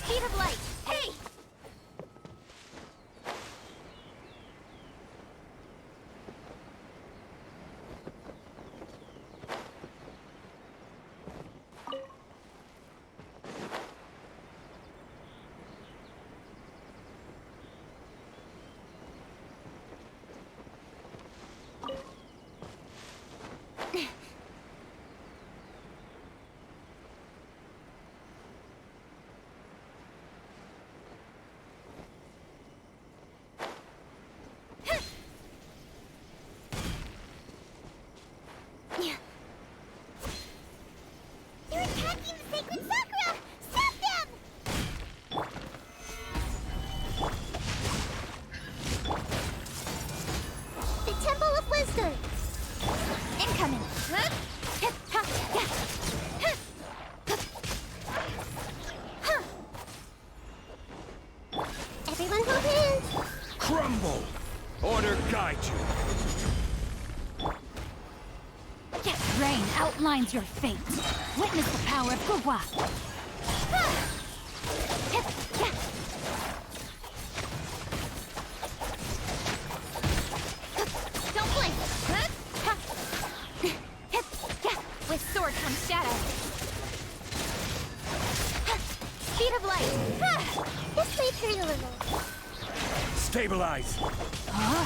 Speed of light! Hey! They're attacking the sacred sakura! Stop them! The Temple of Wisdom! Incoming! Everyone hold hands! Crumble! Order guide you. Rain outlines your fate. Witness the power of Gugwa. Don't blink! With sword comes shadow. Speed of light! This may hurt a little. Stabilize. Wow,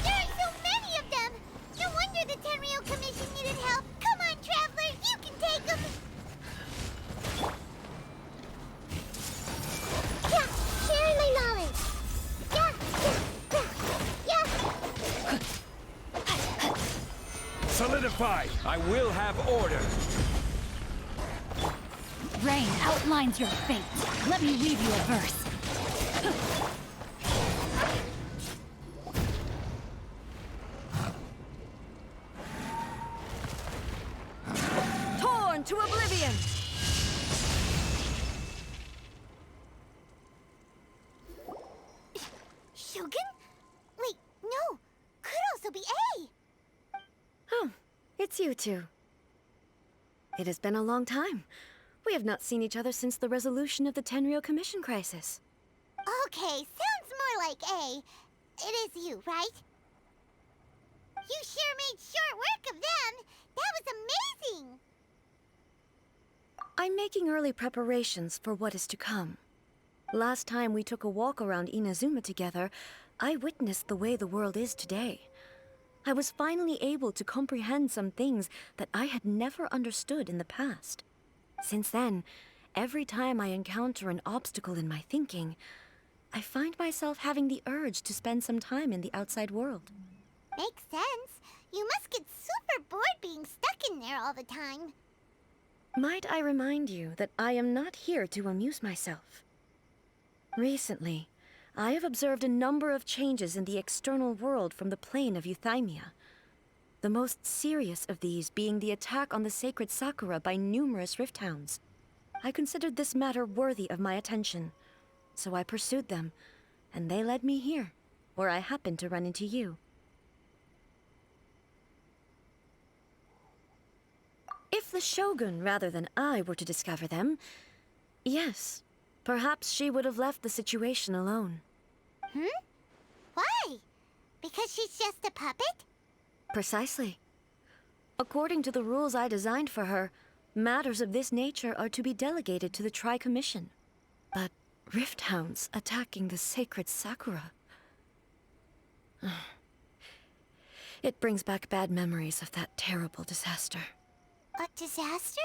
there are so many of them! No wonder the Tenryou Commission needed help. Come on, traveler, you can take them! Yeah, sharing my knowledge. Yeah. Solidify. I will have order. Rain outlines your fate. Let me read you a verse. Torn to oblivion! Shogun? Wait, no. Could also be A. Oh, it's you two. It has been a long time. We have not seen each other since the resolution of the Tenryou Commission crisis. Okay, sounds more like A. It is you, right? You sure made short work of them. That was amazing. I'm making early preparations for what is to come. Last time we took a walk around Inazuma together, I witnessed the way the world is today. I was finally able to comprehend some things that I had never understood in the past. Since then, every time I encounter an obstacle in my thinking, I find myself having the urge to spend some time in the outside world. Makes sense. You must get super bored being stuck in there all the time. Might I remind you that I am not here to amuse myself? Recently, I have observed a number of changes in the external world from the plane of Euthymia. The most serious of these being the attack on the sacred Sakura by numerous rift hounds. I considered this matter worthy of my attention, so I pursued them, and they led me here, where I happened to run into you. If the Shogun rather than I were to discover them, yes, perhaps she would have left the situation alone. Why? Because she's just a puppet? Precisely. According to the rules I designed for her, matters of this nature are to be delegated to the Tri-Commission. But rift hounds attacking the sacred Sakura... It brings back bad memories of that terrible disaster. A disaster?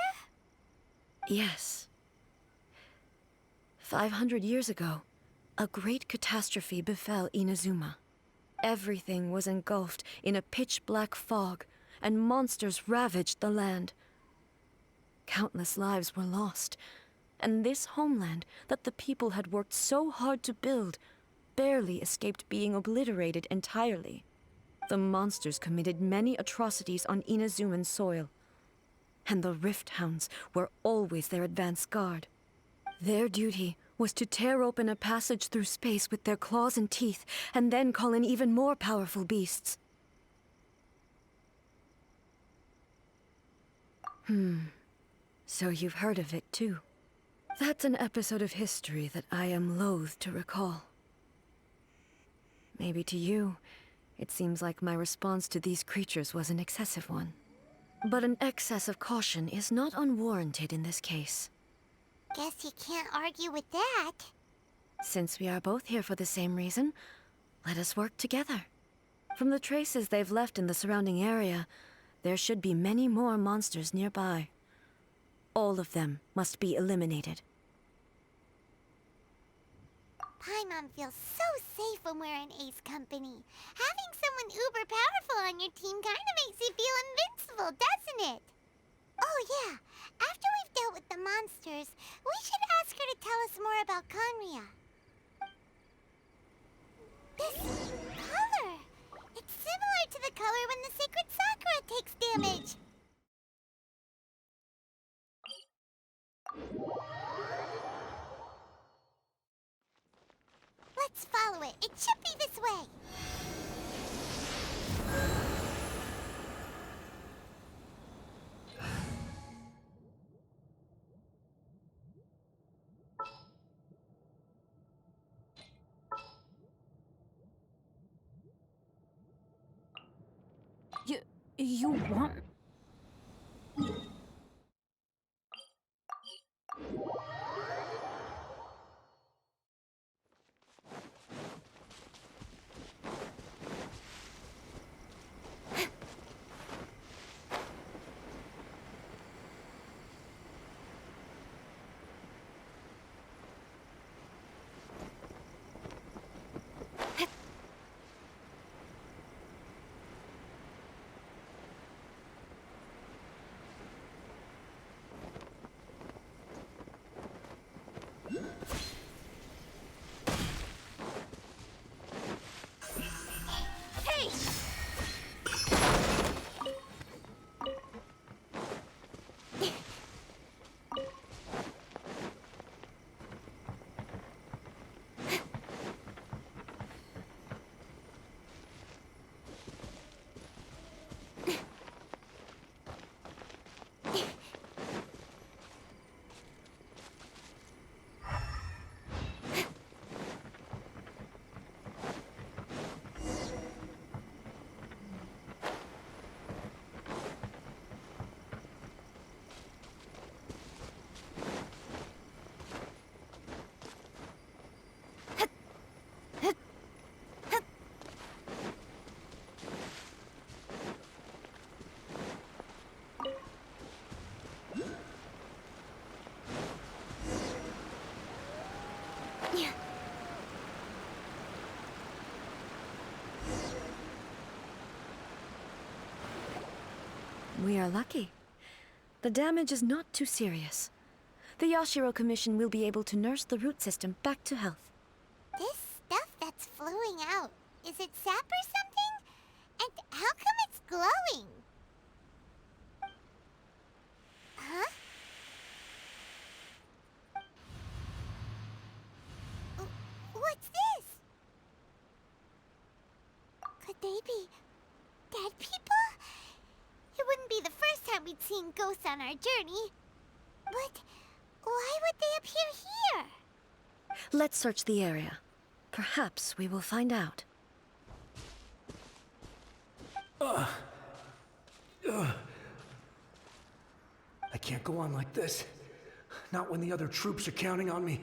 Yes. 500 years ago, a great catastrophe befell Inazuma. Everything was engulfed in a pitch-black fog, and monsters ravaged the land. Countless lives were lost, and this homeland that the people had worked so hard to build barely escaped being obliterated entirely. The monsters committed many atrocities on Inazuman soil, and the rift hounds were always their advance guard. Their duty was to tear open a passage through space with their claws and teeth, and then call in even more powerful beasts. So you've heard of it too. That's an episode of history that I am loath to recall. Maybe to you, it seems like my response to these creatures was an excessive one. But an excess of caution is not unwarranted in this case. Guess you can't argue with that. Since we are both here for the same reason, let us work together. From the traces they've left in the surrounding area, there should be many more monsters nearby. All of them must be eliminated. Paimon feels so safe when we're in Ace company. Having someone uber powerful on your team kind of makes you feel invincible, doesn't it? Oh yeah, after we've dealt with the monsters, we should ask her to tell us more about Conria. This color! It's similar to the color when the sacred Sakura takes damage. Let's follow it. It should be this way. You want... We are lucky. The damage is not too serious. The Yashiro Commission will be able to nurse the root system back to health. This stuff that's flowing out, is it sap or something? And how come it's glowing? Huh? What's this? Could they be dead people? It wouldn't be the first time we'd seen ghosts on our journey. But why would they appear here? Let's search the area. Perhaps we will find out. I can't go on like this. Not when the other troops are counting on me.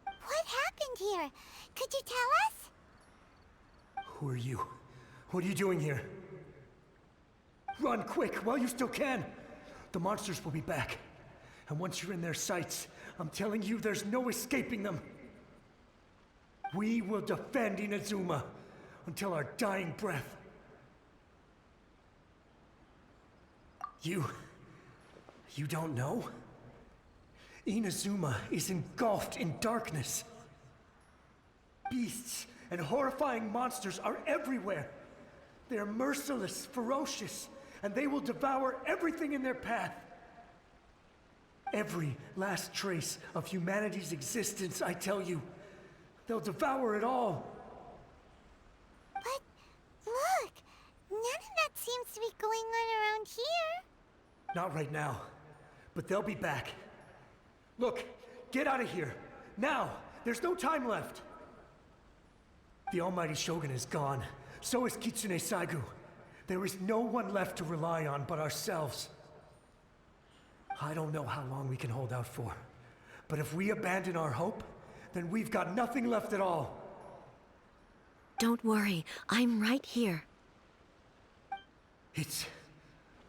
What happened here? Could you tell us? Who are you? What are you doing here? Run quick while you still can. The monsters will be back. And once you're in their sights, I'm telling you there's no escaping them. We will defend Inazuma until our dying breath. You don't know? Inazuma is engulfed in darkness. Beasts and horrifying monsters are everywhere. They are merciless, ferocious, and they will devour everything in their path. Every last trace of humanity's existence, I tell you. They'll devour it all. But look, none of that seems to be going on around here. Not right now, but they'll be back. Look, get out of here. Now! There's no time left. The almighty Shogun is gone. So is Kitsune Saigu. There is no one left to rely on but ourselves. I don't know how long we can hold out for. But if we abandon our hope, then we've got nothing left at all. Don't worry, I'm right here. It's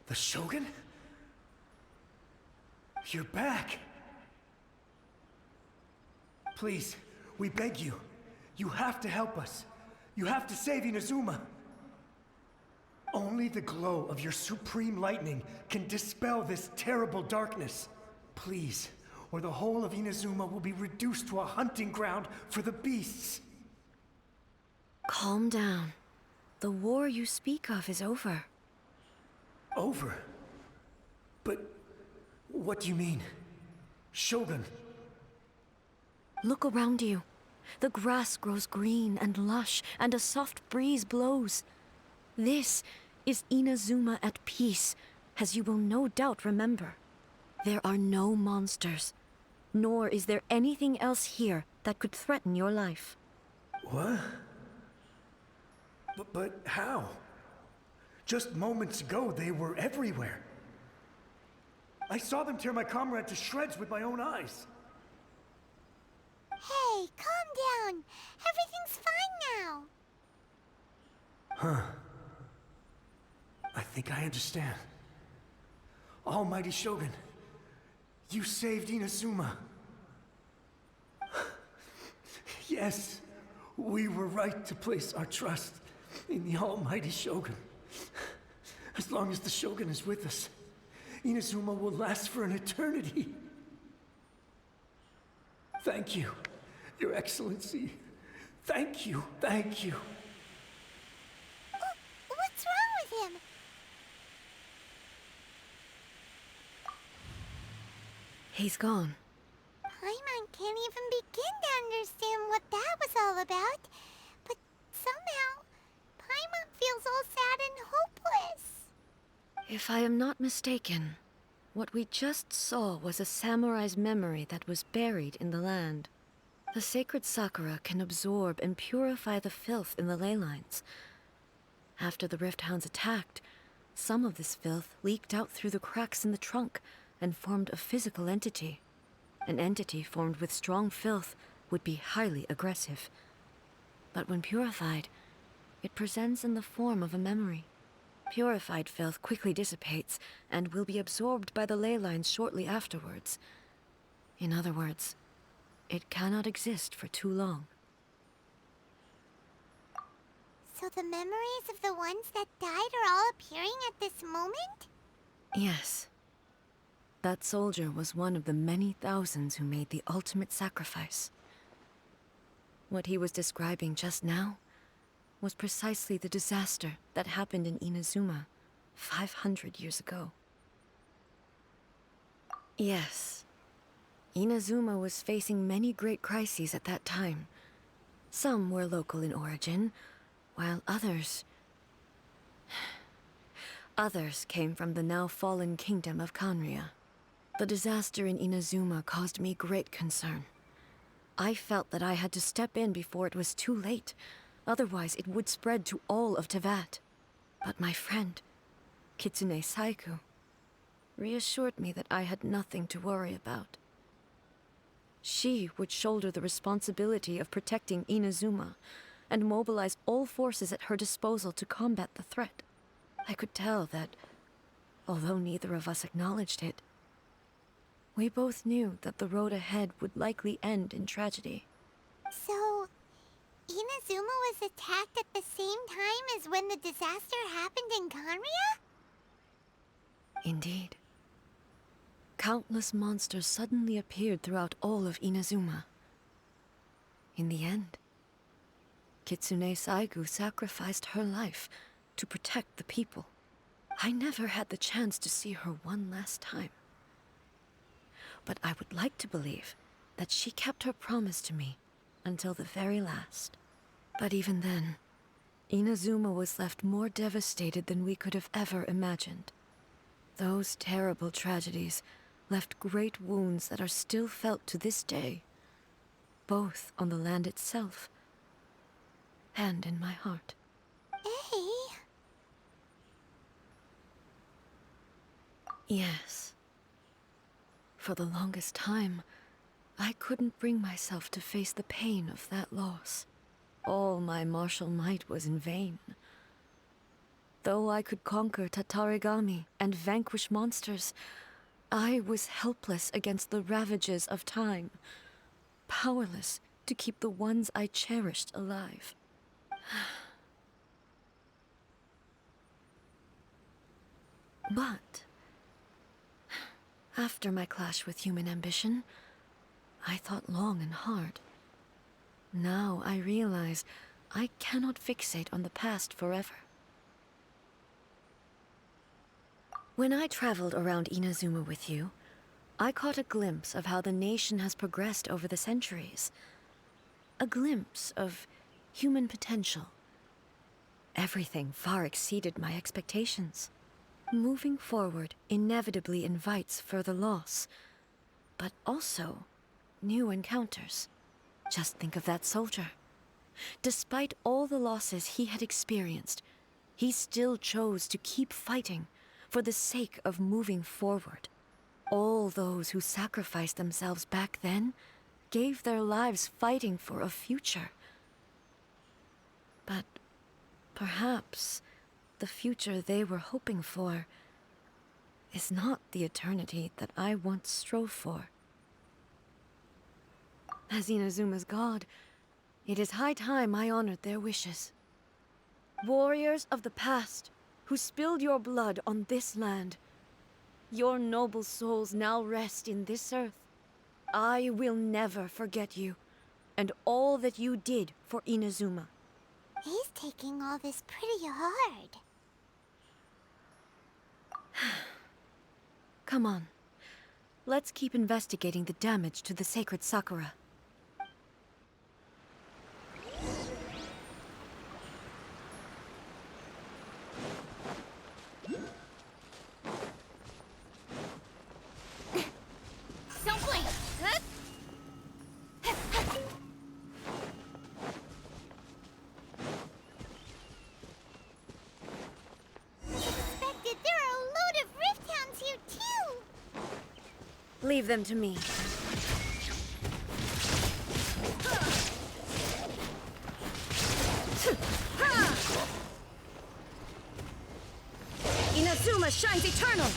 the Shogun? You're back. Please, we beg you. You have to help us. You have to save Inazuma. Only the glow of your supreme lightning can dispel this terrible darkness. Please, or the whole of Inazuma will be reduced to a hunting ground for the beasts. Calm down. The war you speak of is over. Over? But what do you mean? Shogun. Look around you. The grass grows green and lush, and a soft breeze blows. This is Inazuma at peace, as you will no doubt remember. There are no monsters, nor is there anything else here that could threaten your life. What? But how? Just moments ago, they were everywhere. I saw them tear my comrade to shreds with my own eyes. Hey, calm down. Everything's fine now. Huh. I think I understand. Almighty Shogun, you saved Inazuma. Yes, we were right to place our trust in the Almighty Shogun. As long as the Shogun is with us, Inazuma will last for an eternity. Thank you, Your Excellency. Thank you, thank you. What's wrong with him? He's gone. Paimon can't even begin to understand what that was all about. But somehow, Paimon feels all sad and hopeless. If I am not mistaken, what we just saw was a samurai's memory that was buried in the land. The sacred sakura can absorb and purify the filth in the ley lines. After the Rift Hounds attacked, some of this filth leaked out through the cracks in the trunk and formed a physical entity. An entity formed with strong filth would be highly aggressive. But when purified, it presents in the form of a memory. Purified filth quickly dissipates and will be absorbed by the ley lines shortly afterwards. In other words, it cannot exist for too long. So the memories of the ones that died are all appearing at this moment? Yes. That soldier was one of the many thousands who made the ultimate sacrifice. What he was describing just now was precisely the disaster that happened in Inazuma 500 years ago. Yes, Inazuma was facing many great crises at that time. Some were local in origin, while others came from the now fallen kingdom of Kanria. The disaster in Inazuma caused me great concern. I felt that I had to step in before it was too late. Otherwise, it would spread to all of Tevat. But my friend, Kitsune Saigu, reassured me that I had nothing to worry about. She would shoulder the responsibility of protecting Inazuma and mobilize all forces at her disposal to combat the threat. I could tell that, although neither of us acknowledged it, we both knew that the road ahead would likely end in tragedy. So, Inazuma was attacked at the same time as when the disaster happened in Kanria? Indeed. Countless monsters suddenly appeared throughout all of Inazuma. In the end, Kitsune Saigu sacrificed her life to protect the people. I never had the chance to see her one last time. but I would like to believe that she kept her promise to me until the very last. But even then, Inazuma was left more devastated than we could have ever imagined. Those terrible tragedies left great wounds that are still felt to this day, both on the land itself and in my heart. Hey. Yes. For the longest time, I couldn't bring myself to face the pain of that loss. All my martial might was in vain. Though I could conquer Tatarigami and vanquish monsters, I was helpless against the ravages of time, powerless to keep the ones I cherished alive. But after my clash with human ambition, I thought long and hard. Now I realize I cannot fixate on the past forever. When I traveled around Inazuma with you, I caught a glimpse of how the nation has progressed over the centuries. A glimpse of human potential. Everything far exceeded my expectations. Moving forward inevitably invites further loss, but also new encounters. Just think of that soldier. Despite all the losses he had experienced, he still chose to keep fighting for the sake of moving forward. All those who sacrificed themselves back then gave their lives fighting for a future. But perhaps the future they were hoping for is not the eternity that I once strove for. As Inazuma's god, it is high time I honored their wishes. Warriors of the past, who spilled your blood on this land, your noble souls now rest in this earth. I will never forget you, and all that you did for Inazuma. He's taking all this pretty hard. Come on. Let's keep investigating the damage to the sacred Sakura. Don't blink! Huh? Expected there are a load of Rift Hounds here too. Leave them to me. Inazuma shines eternal!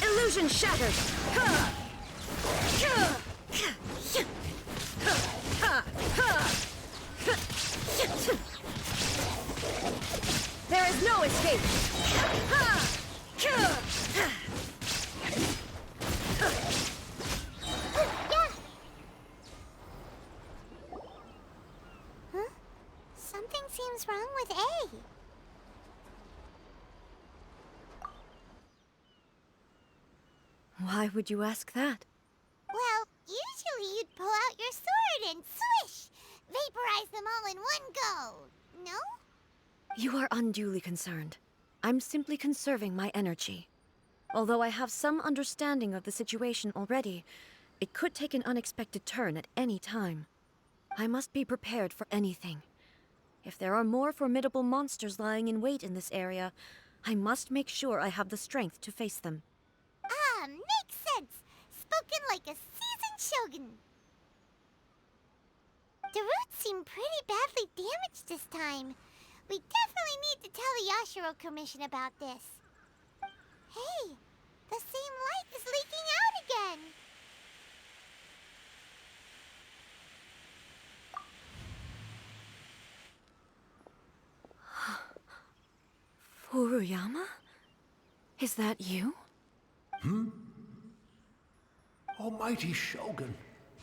Illusion shattered! There is no escape! Huh? Something seems wrong with A. Why would you ask that? Well, usually you'd pull out your sword and swish! Vaporize them all in one go, no? You are unduly concerned. I'm simply conserving my energy. Although I have some understanding of the situation already, it could take an unexpected turn at any time. I must be prepared for anything. If there are more formidable monsters lying in wait in this area, I must make sure I have the strength to face them. Ah, makes sense. Spoken like a seasoned shogun. The roots seem pretty badly damaged this time. We definitely need to tell the Yashiro Commission about this. Hey, the same light is leaking out again. Furuyama? Is that you? Almighty Shogun,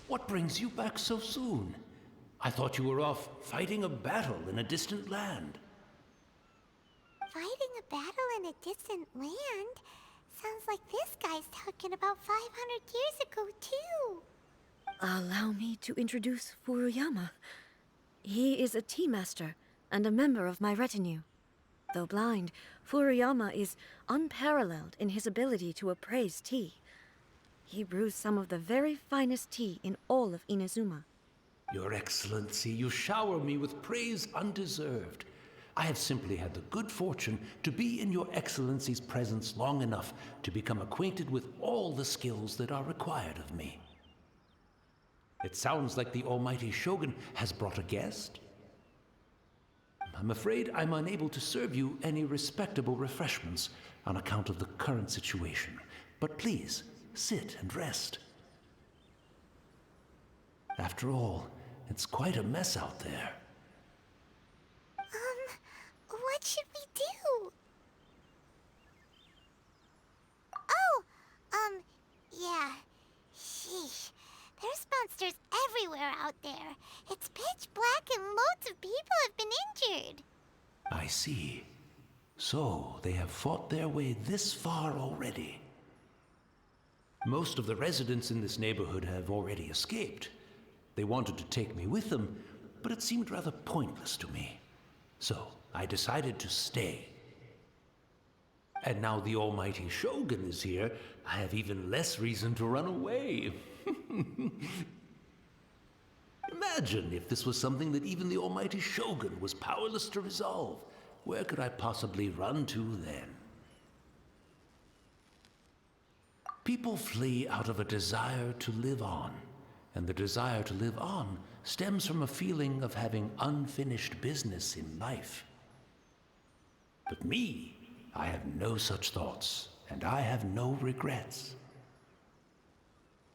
what brings you back so soon? I thought you were off fighting a battle in a distant land. Fighting a battle in a distant land? Sounds like this guy's talking about 500 years ago, too. Allow me to introduce Furuyama. He is a tea master and a member of my retinue. Though blind, Furuyama is unparalleled in his ability to appraise tea. He brews some of the very finest tea in all of Inazuma. Your Excellency, you shower me with praise undeserved. I have simply had the good fortune to be in Your Excellency's presence long enough to become acquainted with all the skills that are required of me. It sounds like the Almighty Shogun has brought a guest. I'm afraid I'm unable to serve you any respectable refreshments on account of the current situation. But please, sit and rest. After all, it's quite a mess out there. What should we do? Oh, yeah. Sheesh. There's monsters everywhere out there. It's pitch black and loads of people have been injured. I see. So, they have fought their way this far already. Most of the residents in this neighborhood have already escaped. They wanted to take me with them, but it seemed rather pointless to me. So, I decided to stay. And now the Almighty Shogun is here, I have even less reason to run away. Imagine if this was something that even the Almighty Shogun was powerless to resolve. Where could I possibly run to then? People flee out of a desire to live on, and the desire to live on stems from a feeling of having unfinished business in life. But me, I have no such thoughts, and I have no regrets.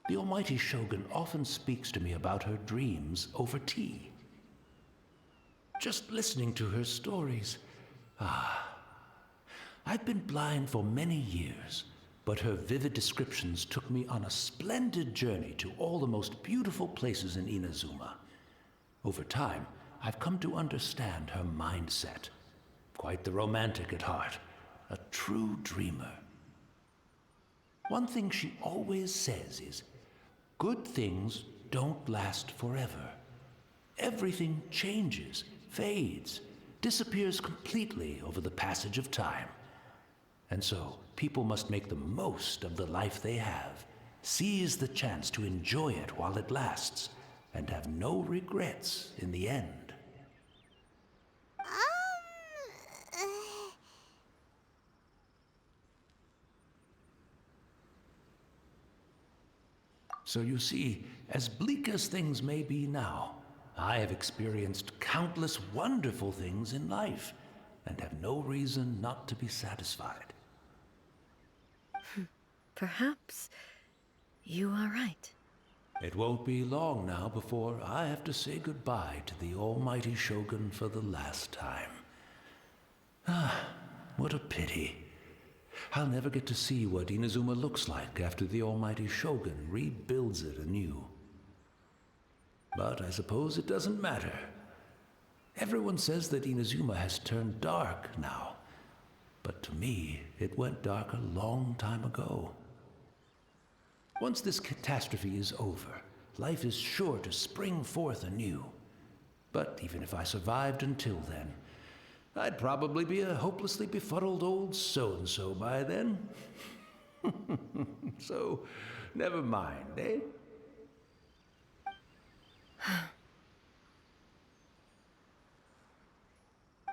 The Almighty Shogun often speaks to me about her dreams over tea. Just listening to her stories, I've been blind for many years, but her vivid descriptions took me on a splendid journey to all the most beautiful places in Inazuma. Over time, I've come to understand her mindset. Quite the romantic at heart, a true dreamer. One thing she always says is, good things don't last forever. Everything changes, fades, disappears completely over the passage of time. And so, people must make the most of the life they have, seize the chance to enjoy it while it lasts, and have no regrets in the end. So you see, as bleak as things may be now, I have experienced countless wonderful things in life, and have no reason not to be satisfied. Perhaps you are right. It won't be long now before I have to say goodbye to the Almighty Shogun for the last time. What a pity. I'll never get to see what Inazuma looks like after the Almighty Shogun rebuilds it anew. But I suppose it doesn't matter. Everyone says that Inazuma has turned dark now, but to me, it went dark a long time ago. Once this catastrophe is over, life is sure to spring forth anew. But even if I survived until then, I'd probably be a hopelessly befuddled old so-and-so by then. So, never mind, eh?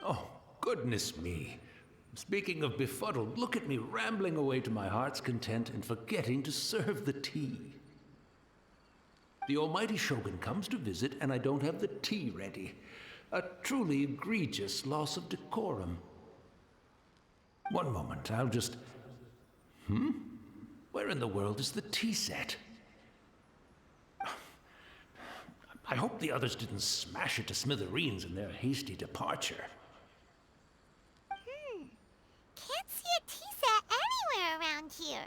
Oh, goodness me. Speaking of befuddled, look at me rambling away to my heart's content and forgetting to serve the tea. The Almighty Shogun comes to visit and I don't have the tea ready. A truly egregious loss of decorum. One moment, I'll just... Where in the world is the tea set? I hope the others didn't smash it to smithereens in their hasty departure. Can't see a tea set anywhere around here.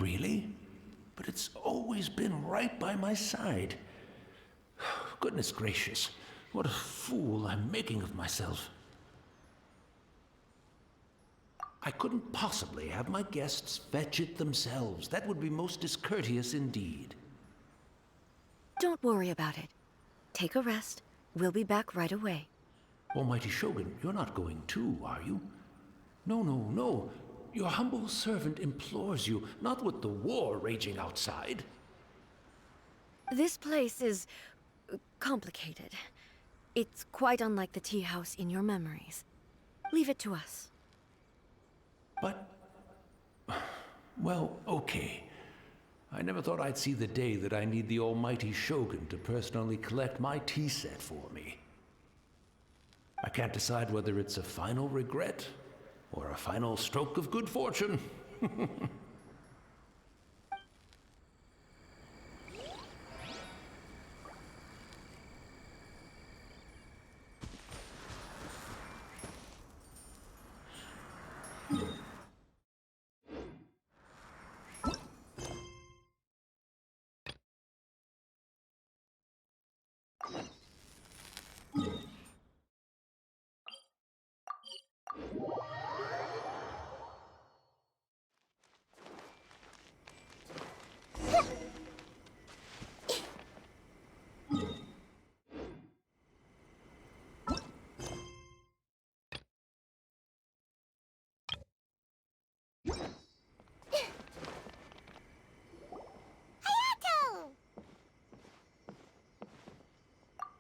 Really? But it's always been right by my side. Goodness gracious, what a fool I'm making of myself. I couldn't possibly have my guests fetch it themselves. That would be most discourteous indeed. Don't worry about it. Take a rest. We'll be back right away. Almighty Shogun, you're not going too, are you? No, no, no. Your humble servant implores you, not with the war raging outside. This place is complicated. It's quite unlike the tea house in your memories. Leave it to us. But... well, okay. I never thought I'd see the day that I need the almighty Shogun to personally collect my tea set for me. I can't decide whether it's a final regret or a final stroke of good fortune.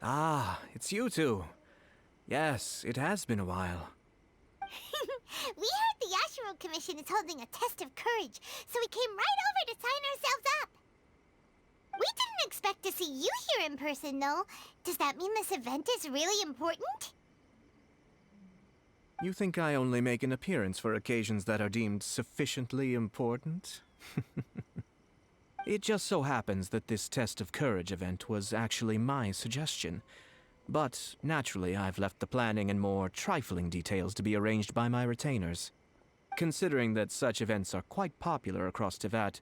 Ah, it's you two. Yes, it has been a while. We heard the Yashiro Commission is holding a test of courage, so we came right over to sign ourselves up. We didn't expect to see you here in person, though. Does that mean this event is really important? You think I only make an appearance for occasions that are deemed sufficiently important? It just so happens that this test of courage event was actually my suggestion. But naturally, I've left the planning and more trifling details to be arranged by my retainers. Considering that such events are quite popular across Teyvat,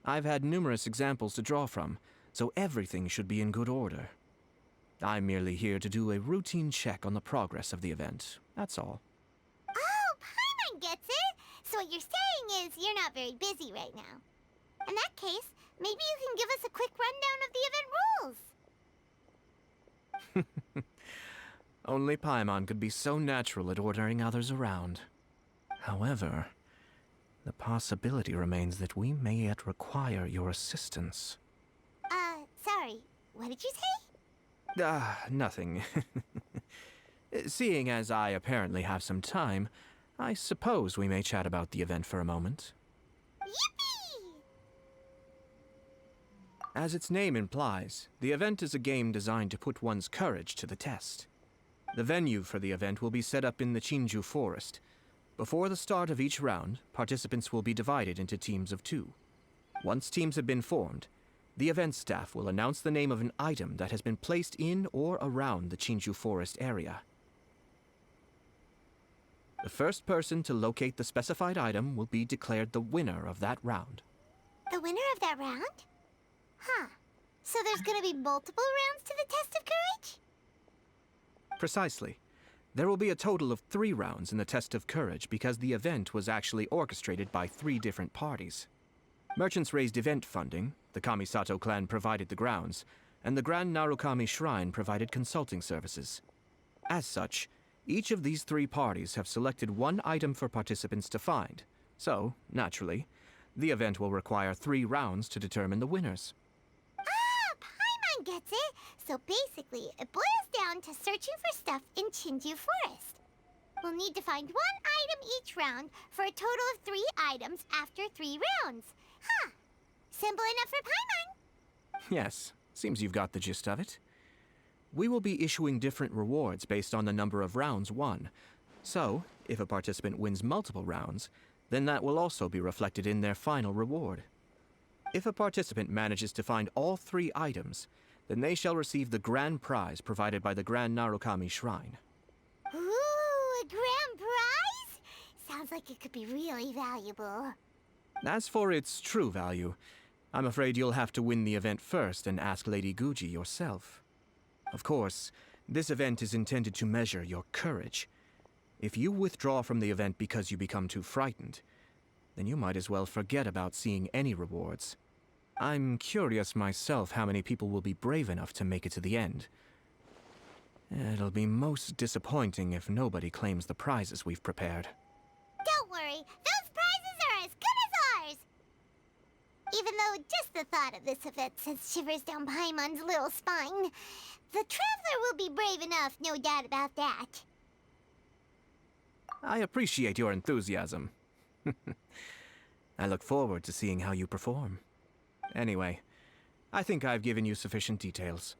I've had numerous examples to draw from, so everything should be in good order. I'm merely here to do a routine check on the progress of the event, that's all. Oh, Paimon gets it! So what you're saying is you're not very busy right now. In that case, maybe you can give us a quick rundown of the event rules. Only Paimon could be so natural at ordering others around. However, the possibility remains that we may yet require your assistance. Sorry, what did you say? Nothing. Seeing as I apparently have some time, I suppose we may chat about the event for a moment. Yippee! As its name implies, the event is a game designed to put one's courage to the test. The venue for the event will be set up in the Chinju Forest. Before the start of each round, participants will be divided into teams of 2. Once teams have been formed, the event staff will announce the name of an item that has been placed in or around the Chinju Forest area. The first person to locate the specified item will be declared the winner of that round. The winner of that round? Huh. So there's gonna be multiple rounds to the test of courage? Precisely. There will be a total of 3 rounds in the test of courage because the event was actually orchestrated by 3 different parties. Merchants raised event funding, the Kamisato clan provided the grounds, and the Grand Narukami Shrine provided consulting services. As such, each of these 3 parties have selected one item for participants to find, so, naturally, the event will require 3 rounds to determine the winners. Ah, Paimon gets it! So basically, it boils down to searching for stuff in Chinju Forest. We'll need to find 1 item each round for a total of 3 items after 3 rounds. Huh. Simple enough for Paimon. Yes, seems you've got the gist of it. We will be issuing different rewards based on the number of rounds won. So, if a participant wins multiple rounds, then that will also be reflected in their final reward. If a participant manages to find all 3 items, then they shall receive the grand prize provided by the Grand Narukami Shrine. Ooh, a grand prize? Sounds like it could be really valuable. As for its true value, I'm afraid you'll have to win the event first and ask Lady Guji yourself. Of course, this event is intended to measure your courage. If you withdraw from the event because you become too frightened, then you might as well forget about seeing any rewards. I'm curious myself how many people will be brave enough to make it to the end. It'll be most disappointing if nobody claims the prizes we've prepared. Don't worry, those prizes are as good as ours! Even though just the thought of this event sends shivers down Paimon's little spine, the Traveler will be brave enough, no doubt about that. I appreciate your enthusiasm. I look forward to seeing how you perform. Anyway, I think I've given you sufficient details.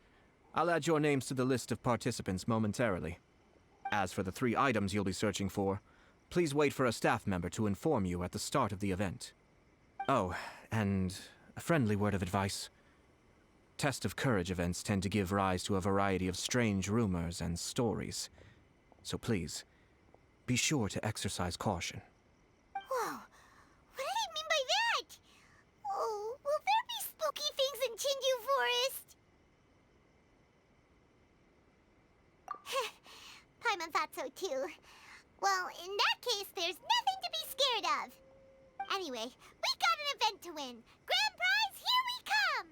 I'll add your names to the list of participants momentarily. As for the 3 items you'll be searching for, please wait for a staff member to inform you at the start of the event. Oh, and a friendly word of advice. Test of Courage events tend to give rise to a variety of strange rumors and stories. So please, be sure to exercise caution. Whoa, what did he mean by that? Oh, will there be spooky things in Chinju Forest? Paimon thought so too. Well, in that case, there's nothing to be scared of. Anyway, we got an event to win. Grand prize, here we come!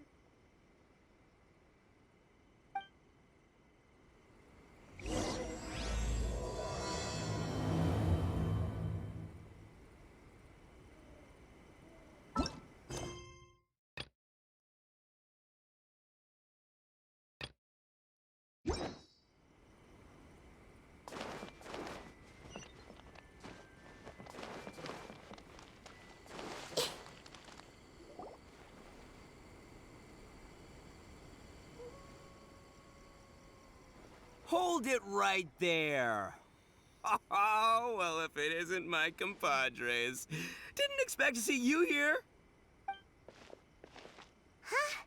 Hold it right there. Oh, well, if it isn't my compadres. Didn't expect to see you here. Huh?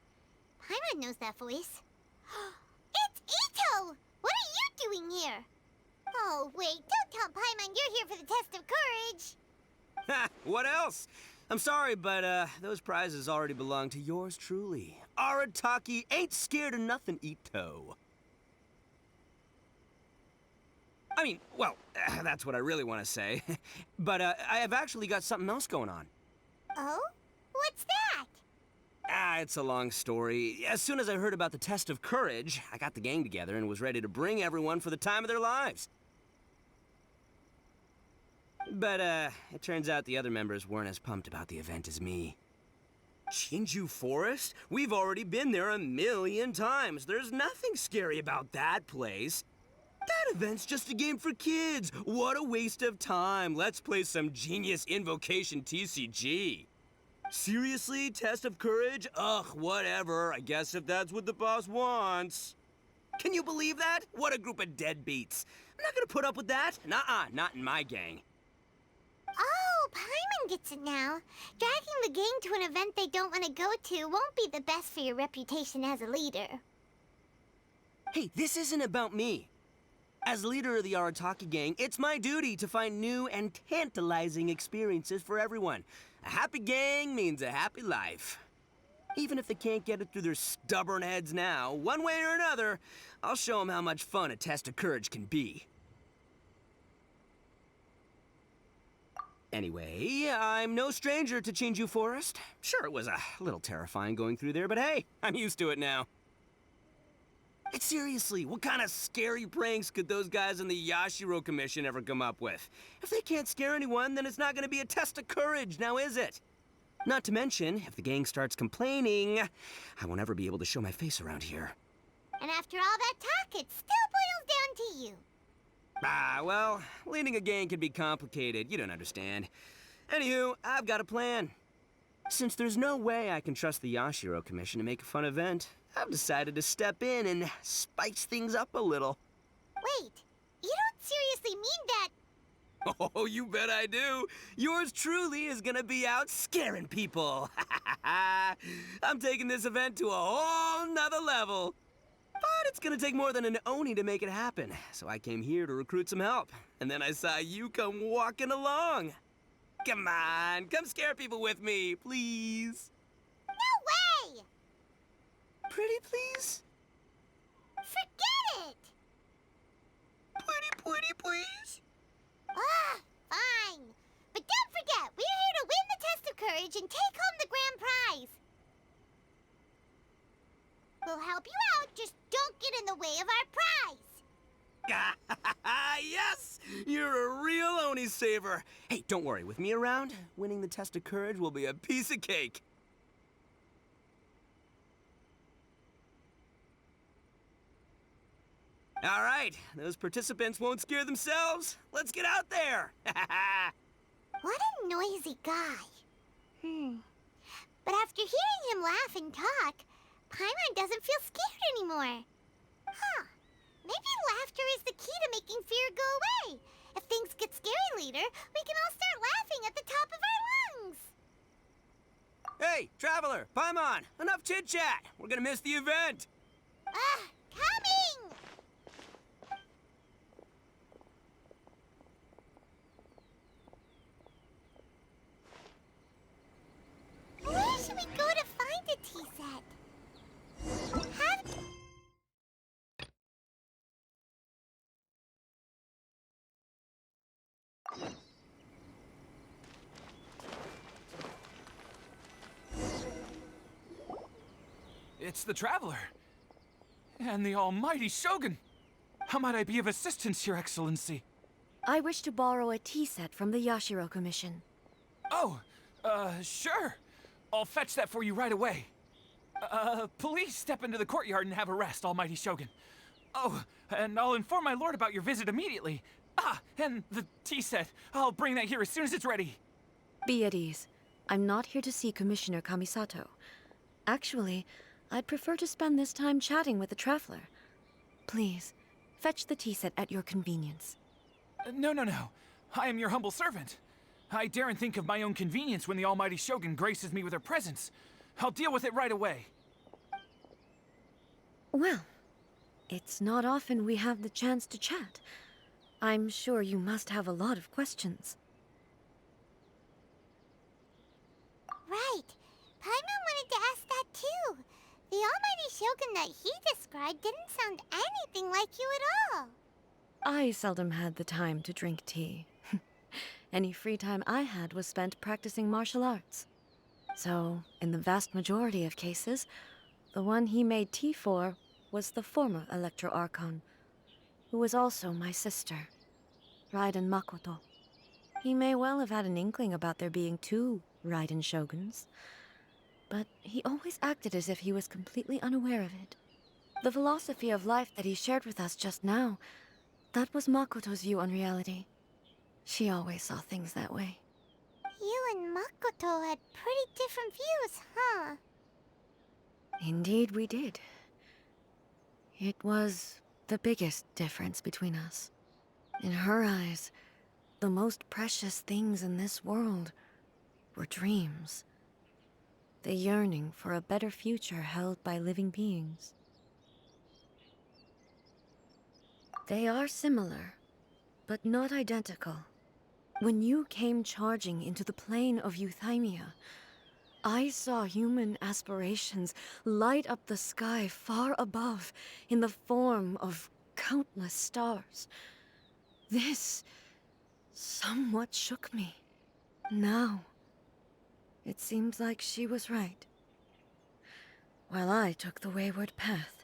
Paimon knows that voice. It's Ito! What are you doing here? Oh, wait, don't tell Paimon you're here for the test of courage. Ha! What else? I'm sorry, but those prizes already belong to yours truly. Arataki ain't scared of nothing, Ito. I mean, well, that's what I really want to say. But I have actually got something else going on. Oh? What's that? It's a long story. As soon as I heard about the test of courage, I got the gang together and was ready to bring everyone for the time of their lives. But, it turns out the other members weren't as pumped about the event as me. Chinju Forest? We've already been there 1,000,000 times. There's nothing scary about that place. That event's just a game for kids. What a waste of time. Let's play some genius invocation TCG. Seriously? Test of courage? Ugh, whatever. I guess if that's what the boss wants. Can you believe that? What a group of deadbeats. I'm not gonna put up with that. Nuh-uh, not in my gang. Oh, Paimon gets it now. Dragging the gang to an event they don't want to go to won't be the best for your reputation as a leader. Hey, this isn't about me. As leader of the Arataki gang, it's my duty to find new and tantalizing experiences for everyone. A happy gang means a happy life. Even if they can't get it through their stubborn heads now, one way or another, I'll show them how much fun a test of courage can be. Anyway, I'm no stranger to Chinju Forest. Sure, it was a little terrifying going through there, but hey, I'm used to it now. And seriously, what kind of scary pranks could those guys in the Yashiro Commission ever come up with? If they can't scare anyone, then it's not gonna be a test of courage, now is it? Not to mention, if the gang starts complaining, I won't ever be able to show my face around here. And after all that talk, it still boils down to you. Well, leading a gang can be complicated, you don't understand. Anywho, I've got a plan. Since there's no way I can trust the Yashiro Commission to make a fun event, I've decided to step in and spice things up a little. Wait, you don't seriously mean that? Oh, you bet I do. Yours truly is gonna be out scaring people. I'm taking this event to a whole nother level. But it's gonna take more than an Oni to make it happen, so I came here to recruit some help. And then I saw you come walking along. Come on, come scare people with me, please. No way! Pretty please? Forget it! Pretty please? Fine. But don't forget, we're here to win the test of courage and take home the grand prize. We'll help you out, just don't get in the way of our prize. Yes! You're a real Oni saver. Hey, don't worry, with me around, winning the test of courage will be a piece of cake. All right, those participants won't scare themselves. Let's get out there. What a noisy guy. But after hearing him laugh and talk, Paimon doesn't feel scared anymore. Maybe laughter is the key to making fear go away. If things get scary later, we can all start laughing at the top of our lungs. Hey, Traveler, Paimon, enough chit-chat. We're gonna miss the event. Coming! Where should we go to find a tea set? It's the Traveler. And the almighty Shogun. How might I be of assistance, Your Excellency? I wish to borrow a tea set from the Yashiro Commission. Oh, sure. I'll fetch that for you right away. Please step into the courtyard and have a rest, almighty Shogun. Oh, and I'll inform my lord about your visit immediately. And the tea set. I'll bring that here as soon as it's ready. Be at ease. I'm not here to see Commissioner Kamisato. Actually, I'd prefer to spend this time chatting with the Traveler. Please, fetch the tea set at your convenience. No. I am your humble servant. I daren't think of my own convenience when the almighty Shogun graces me with her presence. I'll deal with it right away. Well, it's not often we have the chance to chat. I'm sure you must have a lot of questions. Right. Paimon wanted to ask that too. The almighty Shogun that he described didn't sound anything like you at all. I seldom had the time to drink tea. Any free time I had was spent practicing martial arts. So, in the vast majority of cases, the one he made tea for was the former Electro Archon, who was also my sister, Raiden Makoto. He may well have had an inkling about there being two Raiden Shoguns, but he always acted as if he was completely unaware of it. The philosophy of life that he shared with us just now, that was Makoto's view on reality. She always saw things that way. You and Makoto had pretty different views, huh? Indeed we did. It was the biggest difference between us. In her eyes, the most precious things in this world were dreams. The yearning for a better future held by living beings. They are similar, but not identical. When you came charging into the plane of Euthymia, I saw human aspirations light up the sky far above in the form of countless stars. This somewhat shook me. Now, it seems like she was right, while I took the wayward path.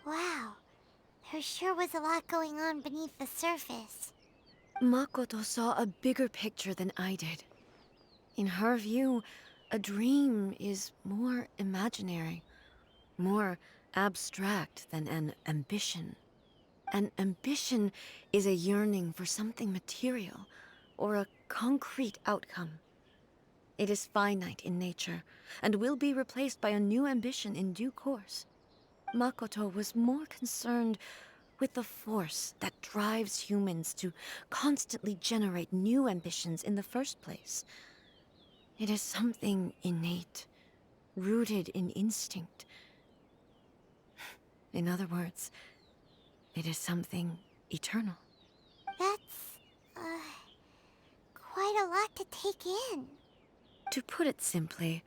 Wow. There sure was a lot going on beneath the surface. Makoto saw a bigger picture than I did. In her view, a dream is more imaginary, more abstract than an ambition. An ambition is a yearning for something material or a concrete outcome. It is finite in nature and will be replaced by a new ambition in due course. Makoto was more concerned with the force that drives humans to constantly generate new ambitions in the first place. It is something innate, rooted in instinct. In other words, it is something eternal. That's, quite a lot to take in. To put it simply,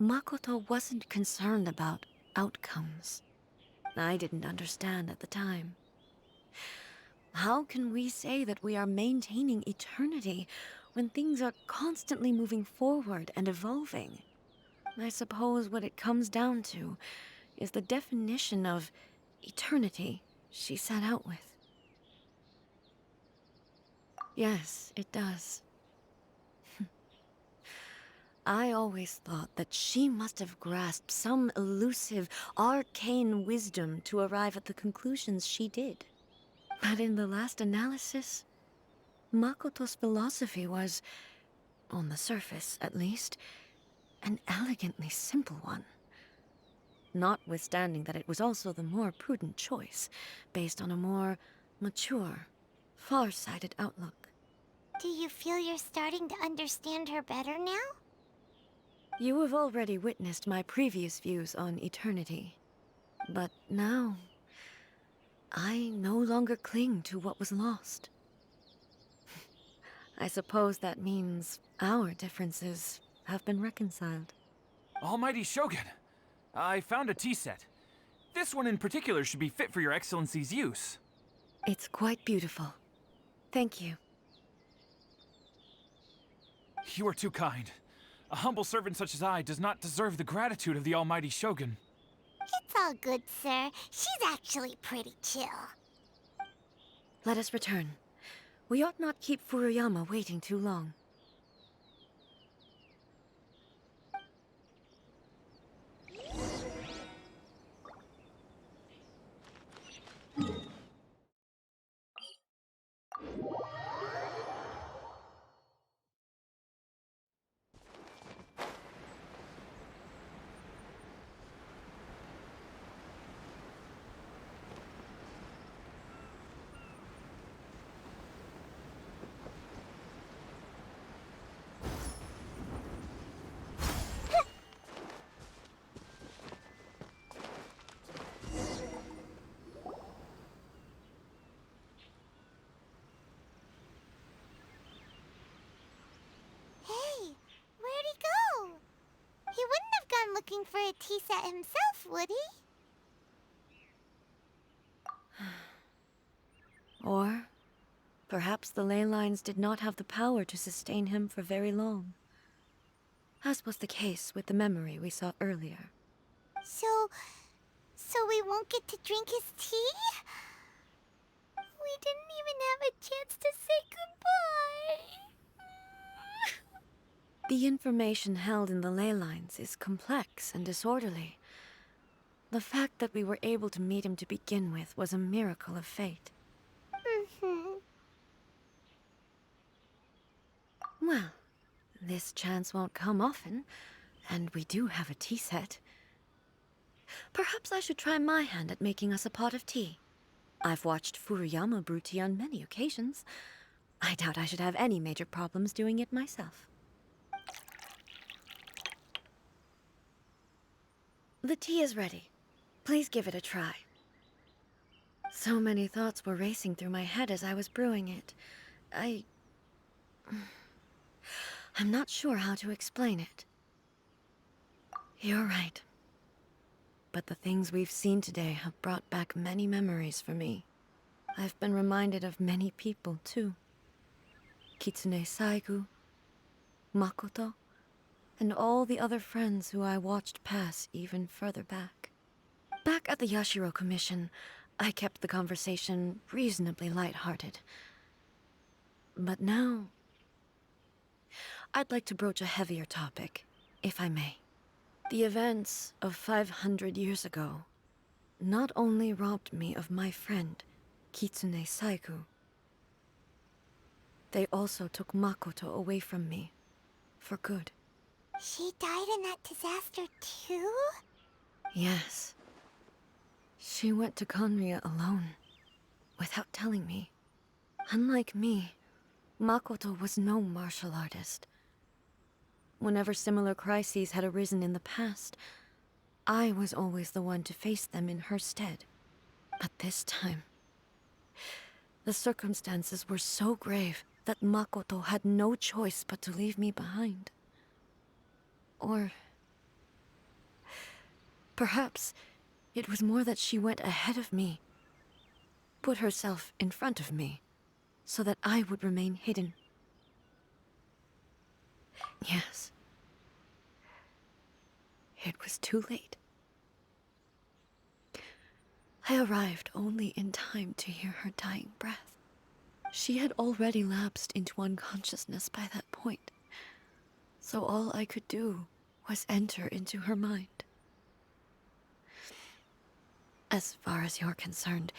Makoto wasn't concerned about outcomes. I didn't understand at the time. How can we say that we are maintaining eternity when things are constantly moving forward and evolving? I suppose what it comes down to is the definition of eternity she set out with. Yes, it does. I always thought that she must have grasped some elusive, arcane wisdom to arrive at the conclusions she did. But in the last analysis, Makoto's philosophy was, on the surface at least, an elegantly simple one. Notwithstanding that it was also the more prudent choice, based on a more mature, far-sighted outlook. Do you feel you're starting to understand her better now? You have already witnessed my previous views on eternity. But now, I no longer cling to what was lost. I suppose that means our differences have been reconciled. Almighty Shogun, I found a tea set. This one in particular should be fit for your Excellency's use. It's quite beautiful. Thank you. You are too kind. A humble servant such as I does not deserve the gratitude of the Almighty Shogun. It's all good, sir. She's actually pretty chill. Let us return. We ought not keep Furuyama waiting too long. Hey, where'd he go? He wouldn't have gone looking for a tea set himself, would he? Or perhaps the ley lines did not have the power to sustain him for very long, as was the case with the memory we saw earlier. So we won't get to drink his tea? We didn't even have a chance to say goodbye. The information held in the ley lines is complex and disorderly. The fact that we were able to meet him to begin with was a miracle of fate. Well, this chance won't come often, and we do have a tea set. Perhaps I should try my hand at making us a pot of tea. I've watched Furuyama brew tea on many occasions. I doubt I should have any major problems doing it myself. The tea is ready. Please give it a try. So many thoughts were racing through my head as I was brewing it. I'm not sure how to explain it. You're right. But the things we've seen today have brought back many memories for me. I've been reminded of many people, too. Kitsune Saigu, Makoto, and all the other friends who I watched pass even further back. Back at the Yashiro Commission, I kept the conversation reasonably lighthearted. But now, I'd like to broach a heavier topic, if I may. The events of 500 years ago not only robbed me of my friend, Kitsune Saigu, they also took Makoto away from me, for good. She died in that disaster too? Yes. She went to Conria alone, without telling me. Unlike me, Makoto was no martial artist. Whenever similar crises had arisen in the past, I was always the one to face them in her stead. But this time, the circumstances were so grave that Makoto had no choice but to leave me behind. Or perhaps It was more that she went ahead of me, put herself in front of me, so that I would remain hidden. Yes. It was too late. I arrived only in time to hear her dying breath. She had already lapsed into unconsciousness by that point, so all I could do was enter into her mind. As far as you're concerned,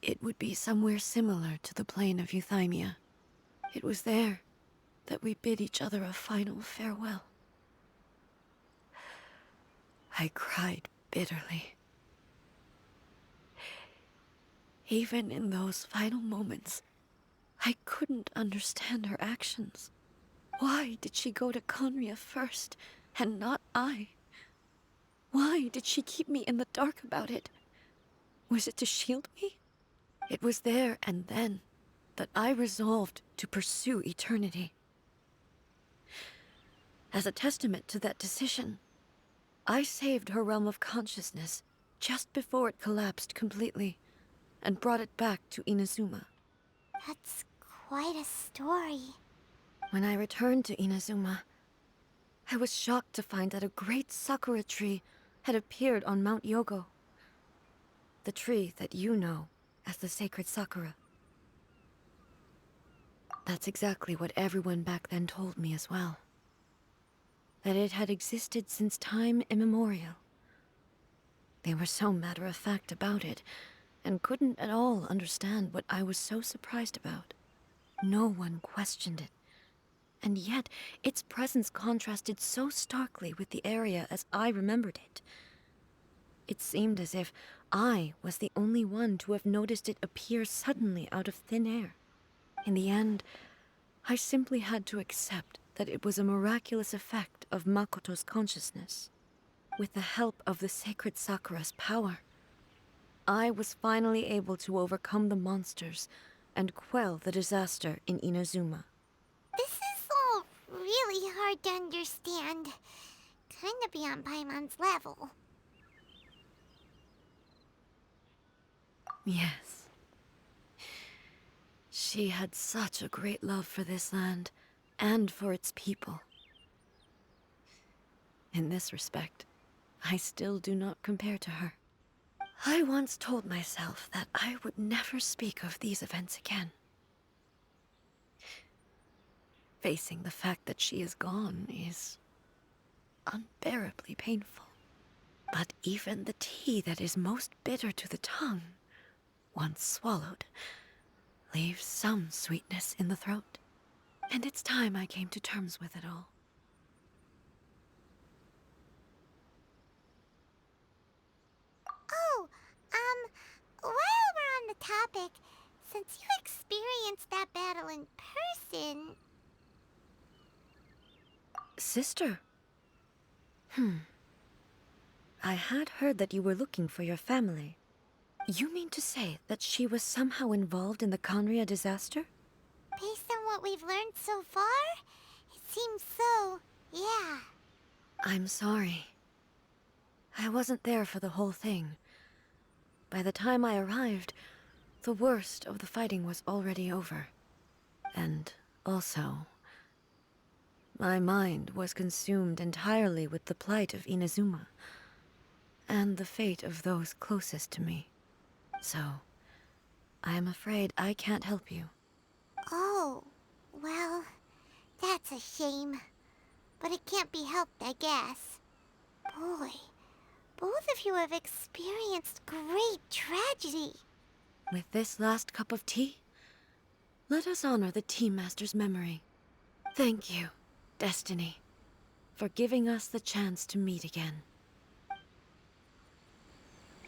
it would be somewhere similar to the plane of Euthymia. It was there that we bid each other a final farewell. I cried bitterly. Even in those final moments, I couldn't understand her actions. Why did she go to Conria first, and not I? Why did she keep me in the dark about it? Was it to shield me? It was there and then that I resolved to pursue eternity. As a testament to that decision, I saved her realm of consciousness just before it collapsed completely, and brought it back to Inazuma. That's quite a story. When I returned to Inazuma, I was shocked to find that a great sakura tree had appeared on Mount Yogo. The tree that you know as the sacred sakura. That's exactly what everyone back then told me as well. That it had existed since time immemorial. They were so matter-of-fact about it, and couldn't at all understand what I was so surprised about. No one questioned it. And yet, its presence contrasted so starkly with the area as I remembered it. It seemed as if I was the only one to have noticed it appear suddenly out of thin air. In the end, I simply had to accept that it was a miraculous effect of Makoto's consciousness. With the help of the sacred Sakura's power, I was finally able to overcome the monsters and quell the disaster in Inazuma. This is all really hard to understand. Kinda beyond Paimon's level. Yes. She had such a great love for this land, and for its people. In this respect, I still do not compare to her. I once told myself that I would never speak of these events again. Facing the fact that she is gone is unbearably painful. But even the tea that is most bitter to the tongue, once swallowed, leaves some sweetness in the throat. And it's time I came to terms with it all. Oh, while we're on the topic, since you experienced that battle in person... Sister? I had heard that you were looking for your family. You mean to say that she was somehow involved in the Conria disaster? Based on what we've learned so far, it seems so, yeah. I'm sorry. I wasn't there for the whole thing. By the time I arrived, the worst of the fighting was already over. And also, my mind was consumed entirely with the plight of Inazuma, and the fate of those closest to me. So, I am afraid I can't help you. Oh, well, that's a shame. But it can't be helped, I guess. Boy, both of you have experienced great tragedy. With this last cup of tea, let us honor the Tea Master's memory. Thank you, Destiny, for giving us the chance to meet again.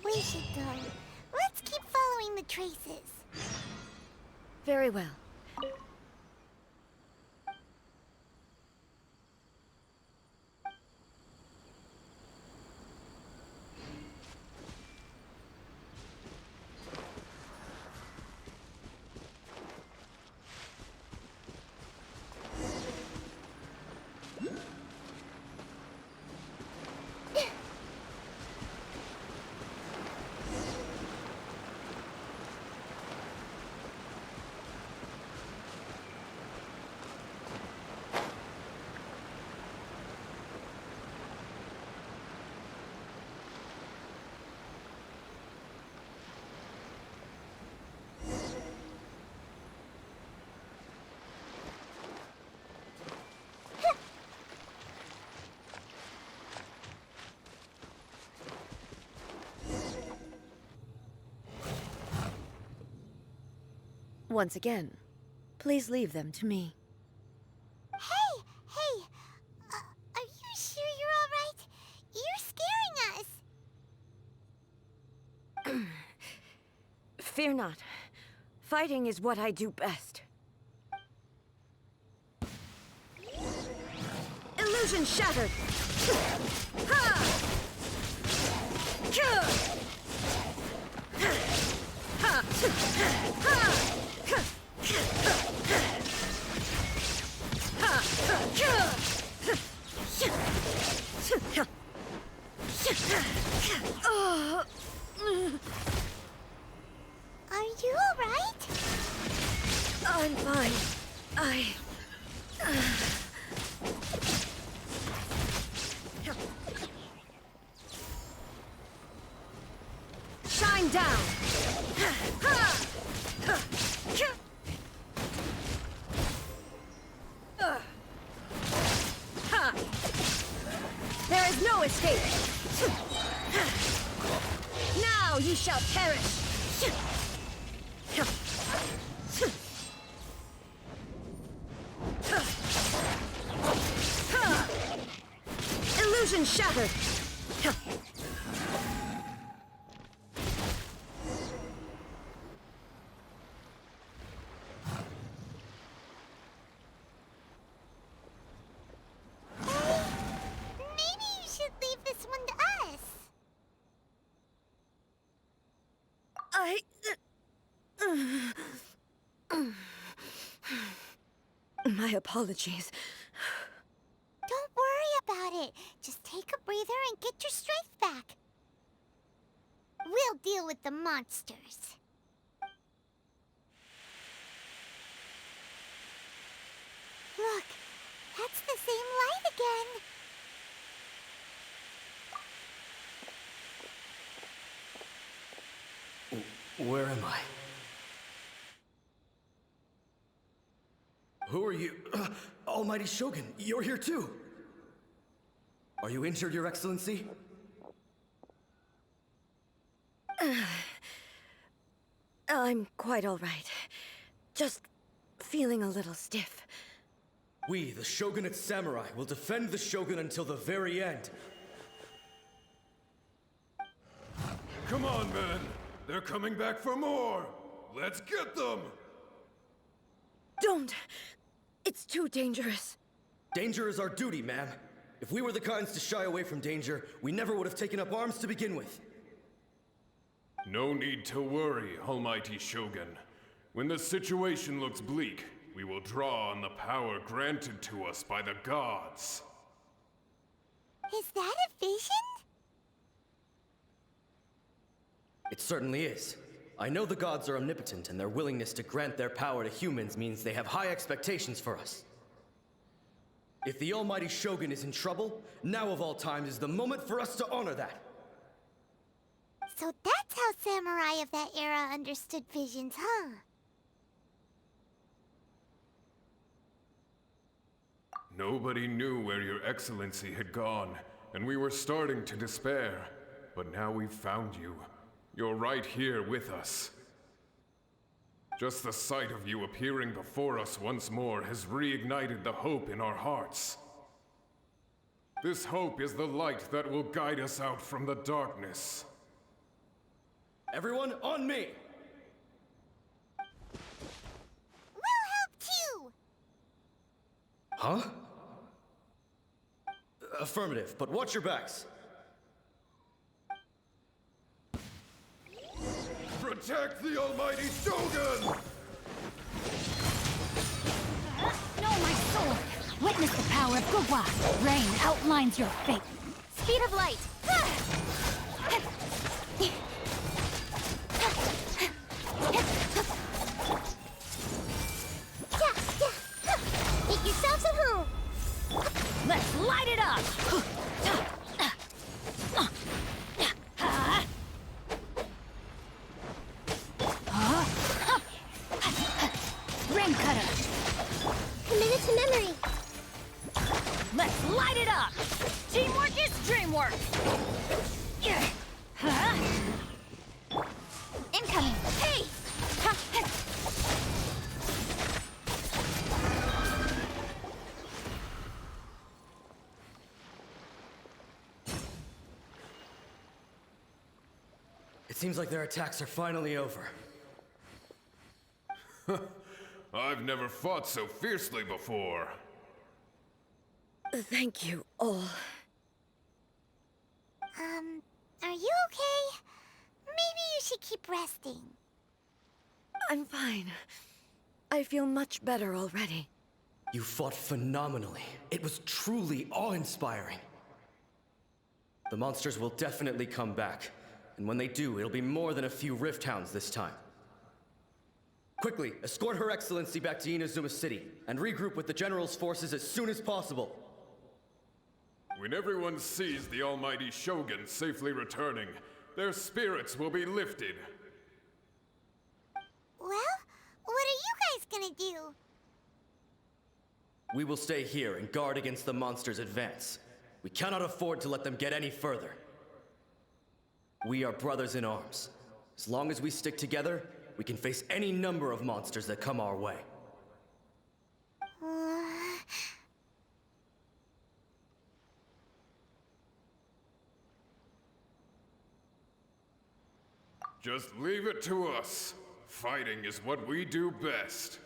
We should go. Let's keep following the traces. Very well. Once again, please leave them to me. Hey, are you sure you're all right? You're scaring us. Fear not. Fighting is what I do best. Illusion shattered! Ha! Are you all right? I'm fine. Shine down! There is no escape! Now you shall perish! Illusion shattered! Maybe you should leave this one to us. My apologies. Don't worry about it. Just take a breather and get your strength back. We'll deal with the monsters. Look, that's the same light again. Where am I? Who are you? Almighty Shogun, you're here too! Are you injured, Your Excellency? I'm quite all right. Just feeling a little stiff. We, the Shogunate Samurai, will defend the Shogun until the very end. Come on, men! They're coming back for more! Let's get them! Don't! It's too dangerous. Danger is our duty, ma'am. If we were the kinds to shy away from danger, we never would have taken up arms to begin with. No need to worry, Almighty Shogun. When the situation looks bleak, we will draw on the power granted to us by the gods. Is that a vision? It certainly is. I know the gods are omnipotent, and their willingness to grant their power to humans means they have high expectations for us. If the Almighty Shogun is in trouble, now of all times is the moment for us to honor that. So that's how samurai of that era understood visions, huh? Nobody knew where Your Excellency had gone, and we were starting to despair. But now we've found you. You're right here with us. Just the sight of you appearing before us once more has reignited the hope in our hearts. This hope is the light that will guide us out from the darkness. Everyone, on me! We'll help too! Huh? Affirmative, but watch your backs. Protect the Almighty Shogun! No, my sword! Witness the power of Gugwa! Rain outlines your fate! Speed of light! Make yourselves at home! Let's light it up! Ring cutter! Commit it to memory! Let's light it up! Teamwork is dreamwork! Incoming! Hey! It seems like their attacks are finally over. I've never fought so fiercely before. Thank you all. Are you okay? Maybe you should keep resting. I'm fine. I feel much better already. You fought phenomenally. It was truly awe-inspiring. The monsters will definitely come back, and when they do, it'll be more than a few Rift Hounds this time. Quickly, escort Her Excellency back to Inazuma City, and regroup with the General's forces as soon as possible. When everyone sees the almighty Shogun safely returning, their spirits will be lifted. Well, what are you guys gonna do? We will stay here and guard against the monsters' advance. We cannot afford to let them get any further. We are brothers in arms. As long as we stick together, we can face any number of monsters that come our way. Just leave it to us. Fighting is what we do best.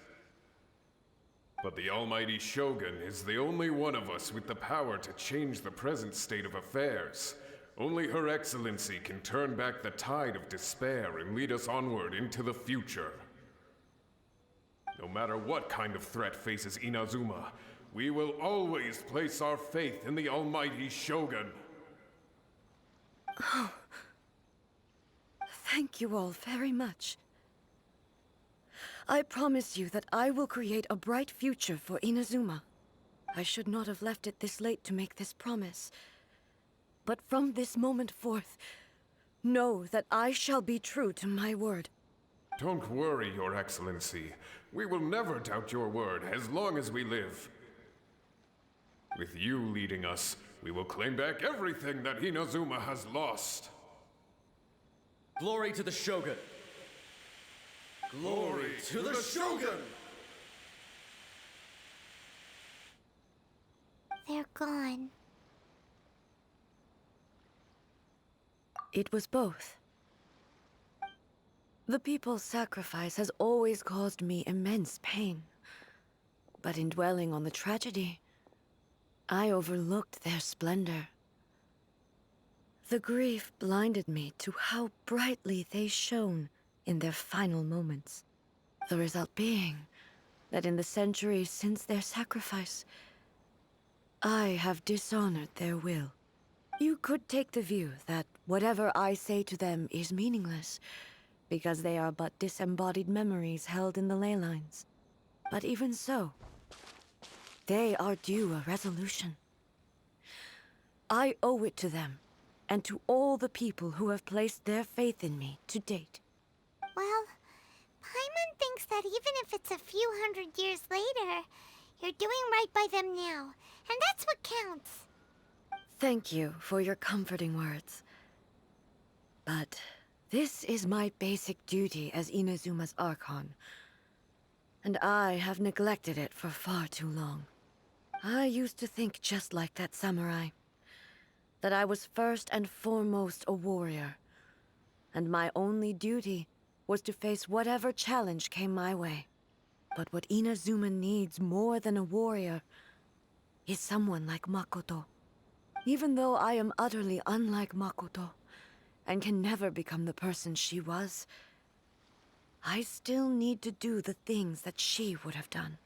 But the almighty Shogun is the only one of us with the power to change the present state of affairs. Only Her Excellency can turn back the tide of despair and lead us onward into the future. No matter what kind of threat faces Inazuma, we will always place our faith in the almighty Shogun. Oh. Thank you all very much. I promise you that I will create a bright future for Inazuma. I should not have left it this late to make this promise. But from this moment forth, know that I shall be true to my word. Don't worry, Your Excellency. We will never doubt your word as long as we live. With you leading us, we will claim back everything that Inazuma has lost. Glory to the Shogun! Glory to the Shogun! They're gone. It was both. The people's sacrifice has always caused me immense pain. But in dwelling on the tragedy, I overlooked their splendor. The grief blinded me to how brightly they shone in their final moments. The result being that in the centuries since their sacrifice, I have dishonored their will. You could take the view that whatever I say to them is meaningless, because they are but disembodied memories held in the ley lines. But even so, they are due a resolution. I owe it to them, and to all the people who have placed their faith in me to date. Well, Paimon thinks that even if it's a few hundred years later, you're doing right by them now, and that's what counts. Thank you for your comforting words. But this is my basic duty as Inazuma's Archon, and I have neglected it for far too long. I used to think just like that samurai, that I was first and foremost a warrior, and my only duty was to face whatever challenge came my way. But what Inazuma needs more than a warrior is someone like Makoto. Even though I am utterly unlike Makoto, and can never become the person she was, I still need to do the things that she would have done.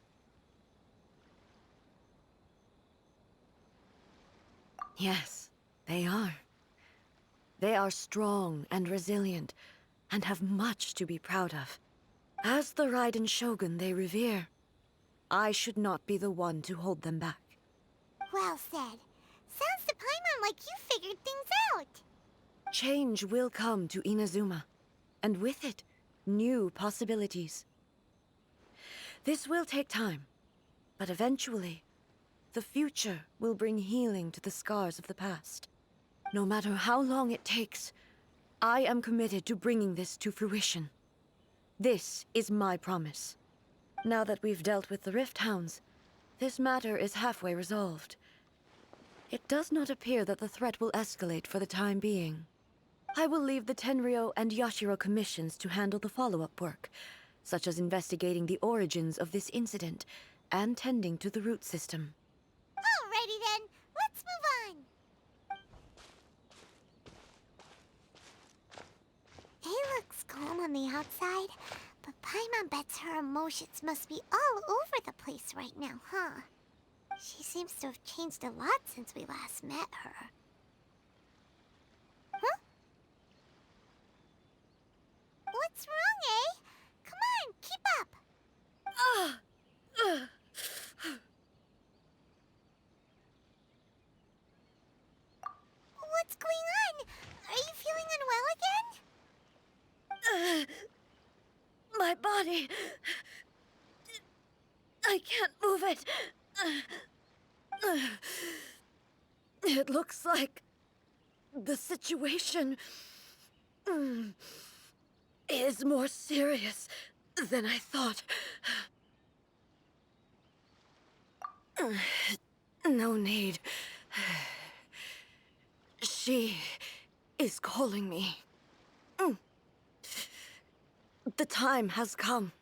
Yes, they are. They are strong and resilient, and have much to be proud of. As the Raiden Shogun they revere, I should not be the one to hold them back. Well said. Sounds to Paimon like you figured things out. Change will come to Inazuma, and with it, new possibilities. This will take time, but eventually, the future will bring healing to the scars of the past. No matter how long it takes, I am committed to bringing this to fruition. This is my promise. Now that we've dealt with the Rift Hounds, this matter is halfway resolved. It does not appear that the threat will escalate for the time being. I will leave the Tenryo and Yashiro commissions to handle the follow-up work, such as investigating the origins of this incident and tending to the root system. Alrighty then, let's move on. It looks calm on the outside, but Paimon bets her emotions must be all over the place right now, huh? She seems to have changed a lot since we last met her. Huh? What's wrong, eh? Come on, keep up. What's going on? Are you feeling unwell again? My body... I can't move it. It looks like the situation is more serious than I thought. No need. She is calling me. The time has come.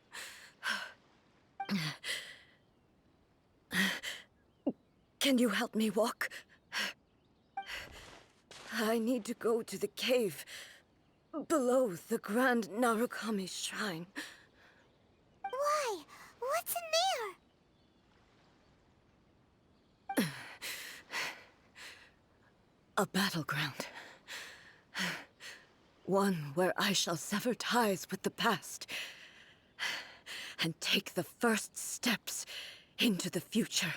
Can you help me walk? I need to go to the cave below the Grand Narukami Shrine. Why? What's in there? A battleground. One where I shall sever ties with the past and take the first steps into the future.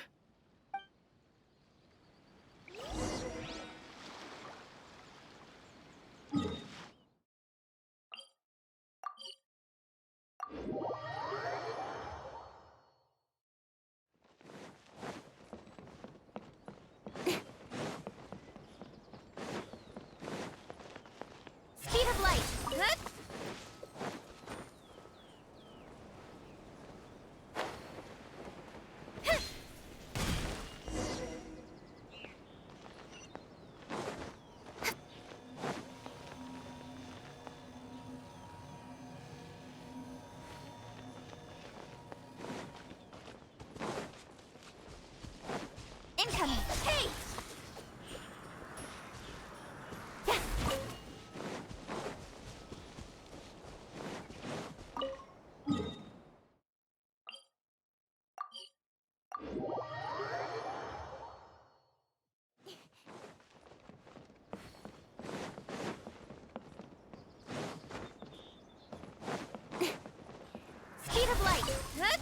Speed of light. Good. Incoming. Hey! Speed of light. Good.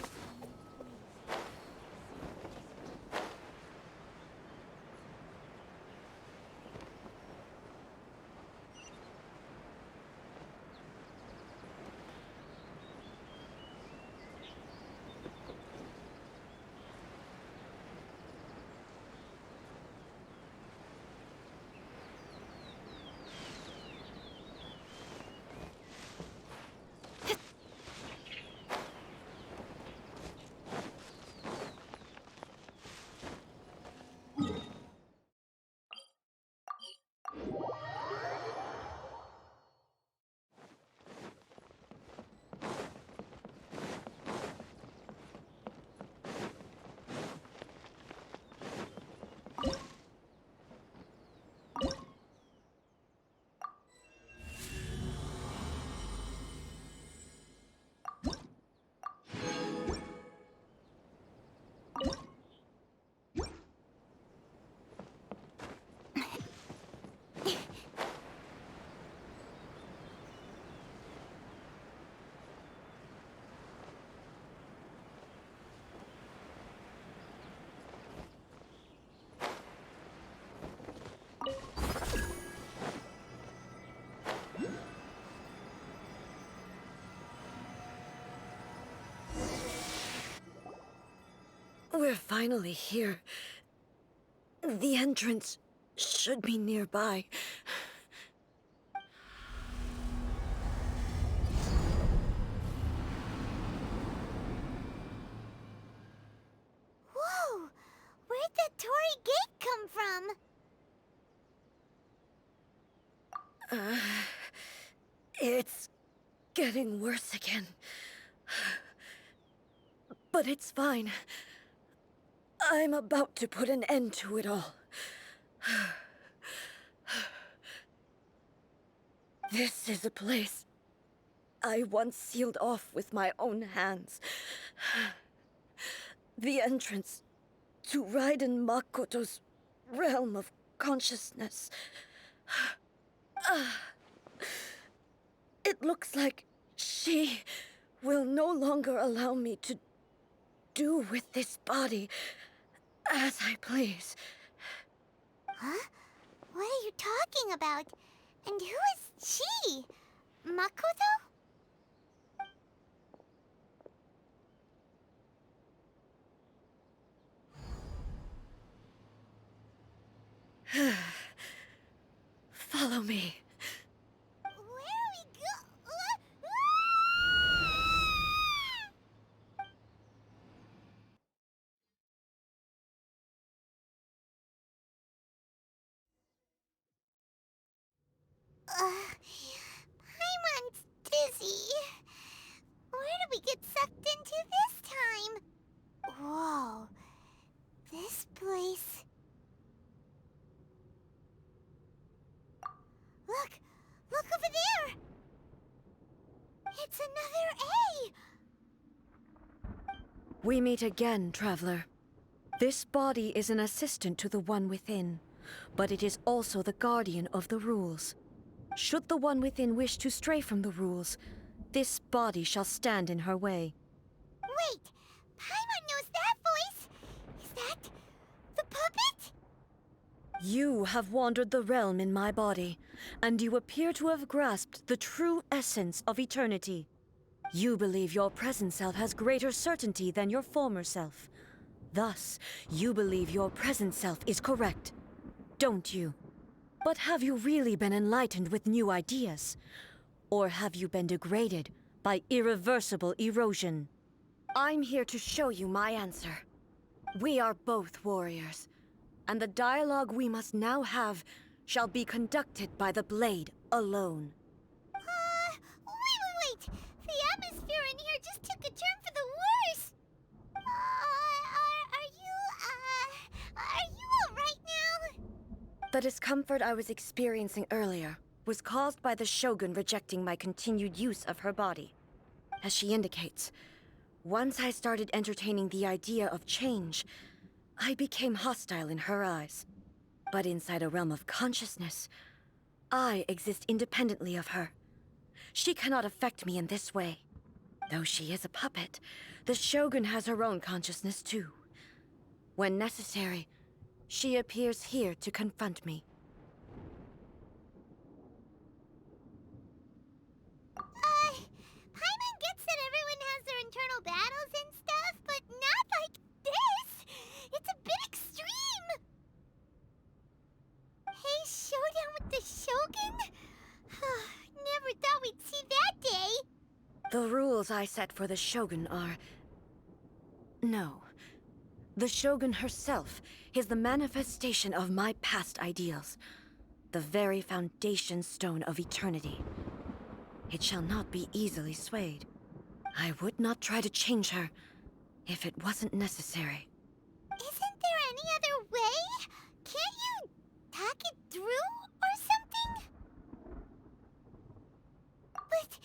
We're finally here. The entrance should be nearby. Whoa! Where'd that Torii gate come from? getting worse again. But it's fine. I'm about to put an end to it all. This is a place I once sealed off with my own hands. The entrance to Raiden Makoto's realm of consciousness. It looks like she will no longer allow me to do with this body as I please. Huh? What are you talking about? And who is she? Makoto? Follow me. Where are we go? Paimon's dizzy. Where did we get sucked into this time? Whoa. This place... Look over there! It's another A! We meet again, traveler. This body is an assistant to the one within, but it is also the guardian of the rules. Should the one within wish to stray from the rules, this body shall stand in her way. Wait! Paimon knows that voice! Is that... the puppet? You have wandered the realm in my body, and you appear to have grasped the true essence of eternity. You believe your present self has greater certainty than your former self. Thus, you believe your present self is correct, don't you? But have you really been enlightened with new ideas? Or have you been degraded by irreversible erosion? I'm here to show you my answer. We are both warriors, and the dialogue we must now have shall be conducted by the blade alone. Wait! The atmosphere in here just took a turn for the worse! Are you alright now? The discomfort I was experiencing earlier was caused by the Shogun rejecting my continued use of her body. As she indicates, once I started entertaining the idea of change, I became hostile in her eyes. But inside a realm of consciousness, I exist independently of her. She cannot affect me in this way. Though she is a puppet, the Shogun has her own consciousness too. When necessary, she appears here to confront me. Paimon gets that everyone has their internal battles and stuff, but not like this! It's a bit extreme! Hey, showdown with the Shogun? Never thought we'd see that day! The rules I set for the Shogun are... No. The Shogun herself is the manifestation of my past ideals. The very foundation stone of eternity. It shall not be easily swayed. I would not try to change her if it wasn't necessary. Isn't there any other way? Can't you talk it through or something? But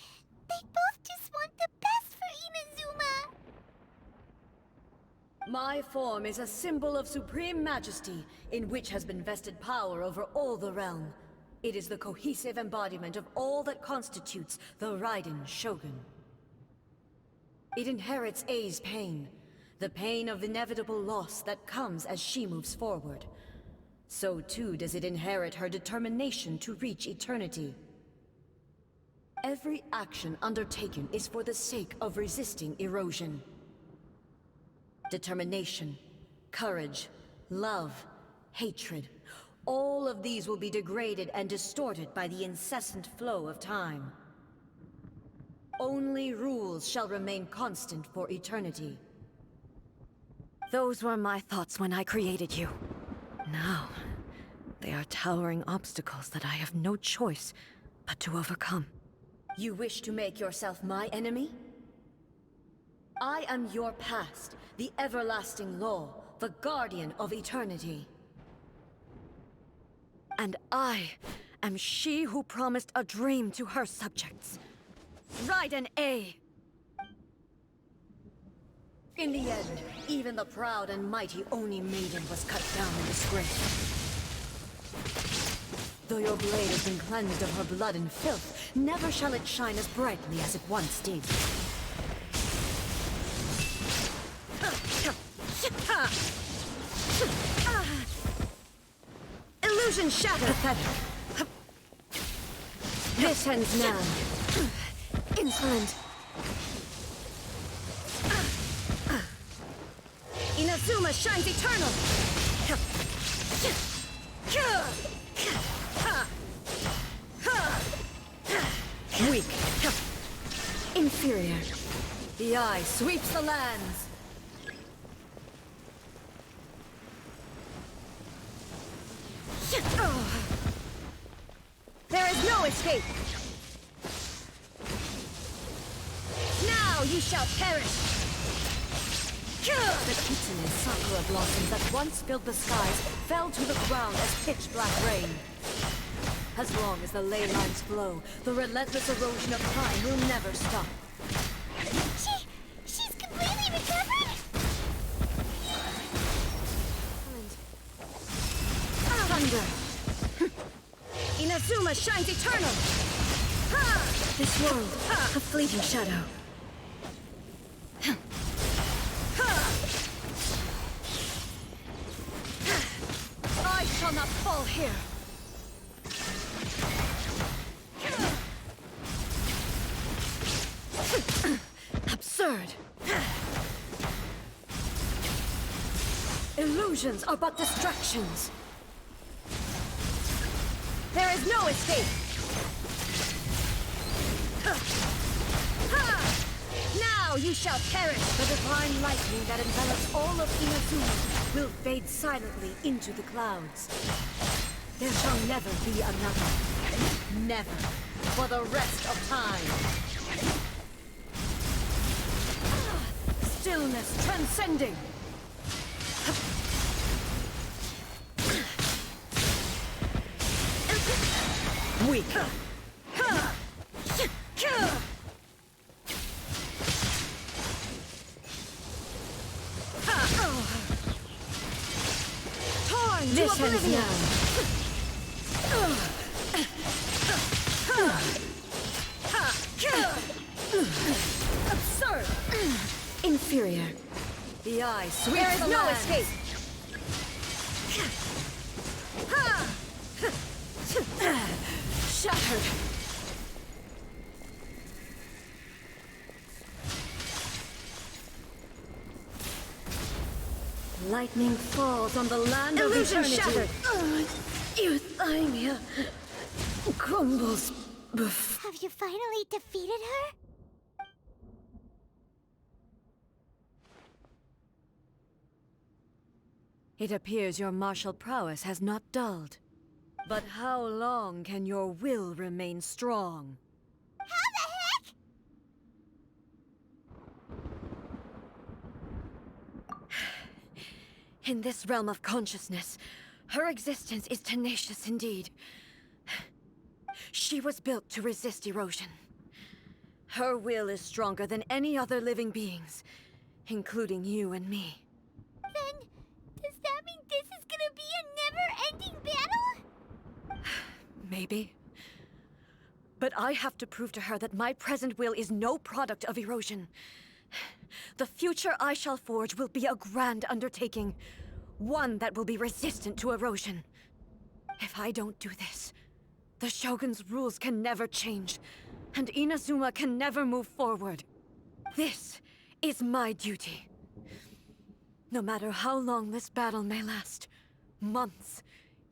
they both just want the best for Inazuma. My form is a symbol of supreme majesty, in which has been vested power over all the realm. It is the cohesive embodiment of all that constitutes the Raiden Shogun. It inherits Ei's pain, the pain of inevitable loss that comes as she moves forward. So too does it inherit her determination to reach eternity. Every action undertaken is for the sake of resisting erosion. Determination, courage, love, hatred, all of these will be degraded and distorted by the incessant flow of time. Only rules shall remain constant for eternity. Those were my thoughts when I created you. Now, they are towering obstacles that I have no choice but to overcome. You wish to make yourself my enemy? I am your past, the everlasting law, the guardian of eternity. And I am she who promised a dream to her subjects. Raiden A. In the end, even the proud and mighty Oni Maiden was cut down in disgrace. Though your blade has been cleansed of her blood and filth, never shall it shine as brightly as it once did. Illusion shattered! Pathetic. This ends now. Insolent. Inazuma shines eternal! Weak. Inferior. The eye sweeps the lands. There is no escape. Now you shall perish. The kitsune sakura blossoms that once filled the skies fell to the ground as pitch black rain. As long as the ley lines flow, the relentless erosion of time will never stop. She's completely recovered? Thunder! Inazuma shines eternal! This world, a fleeting shadow. I shall not fall here. Absurd. Illusions are but distractions. There is no escape. Now you shall perish. The divine lightning that envelops all of Inazuma will fade silently into the clouds. There shall never be another. Never. For the rest of time. Stillness transcending. Weak. Torn to oblivion. Absurd. Inferior. The eye sweeps There is the no land. Escape. Shattered. Lightning falls on the land Illusion of eternity. Shattered. Euthymia crumbles. Have you finally defeated her? It appears your martial prowess has not dulled. But how long can your will remain strong? How the heck? In this realm of consciousness, her existence is tenacious indeed. She was built to resist erosion. Her will is stronger than any other living beings, including you and me. Then, does that mean this is gonna be a never-ending battle? Maybe. But I have to prove to her that my present will is no product of erosion. The future I shall forge will be a grand undertaking. One that will be resistant to erosion. If I don't do this, the Shogun's rules can never change, and Inazuma can never move forward. This is my duty. No matter how long this battle may last, months,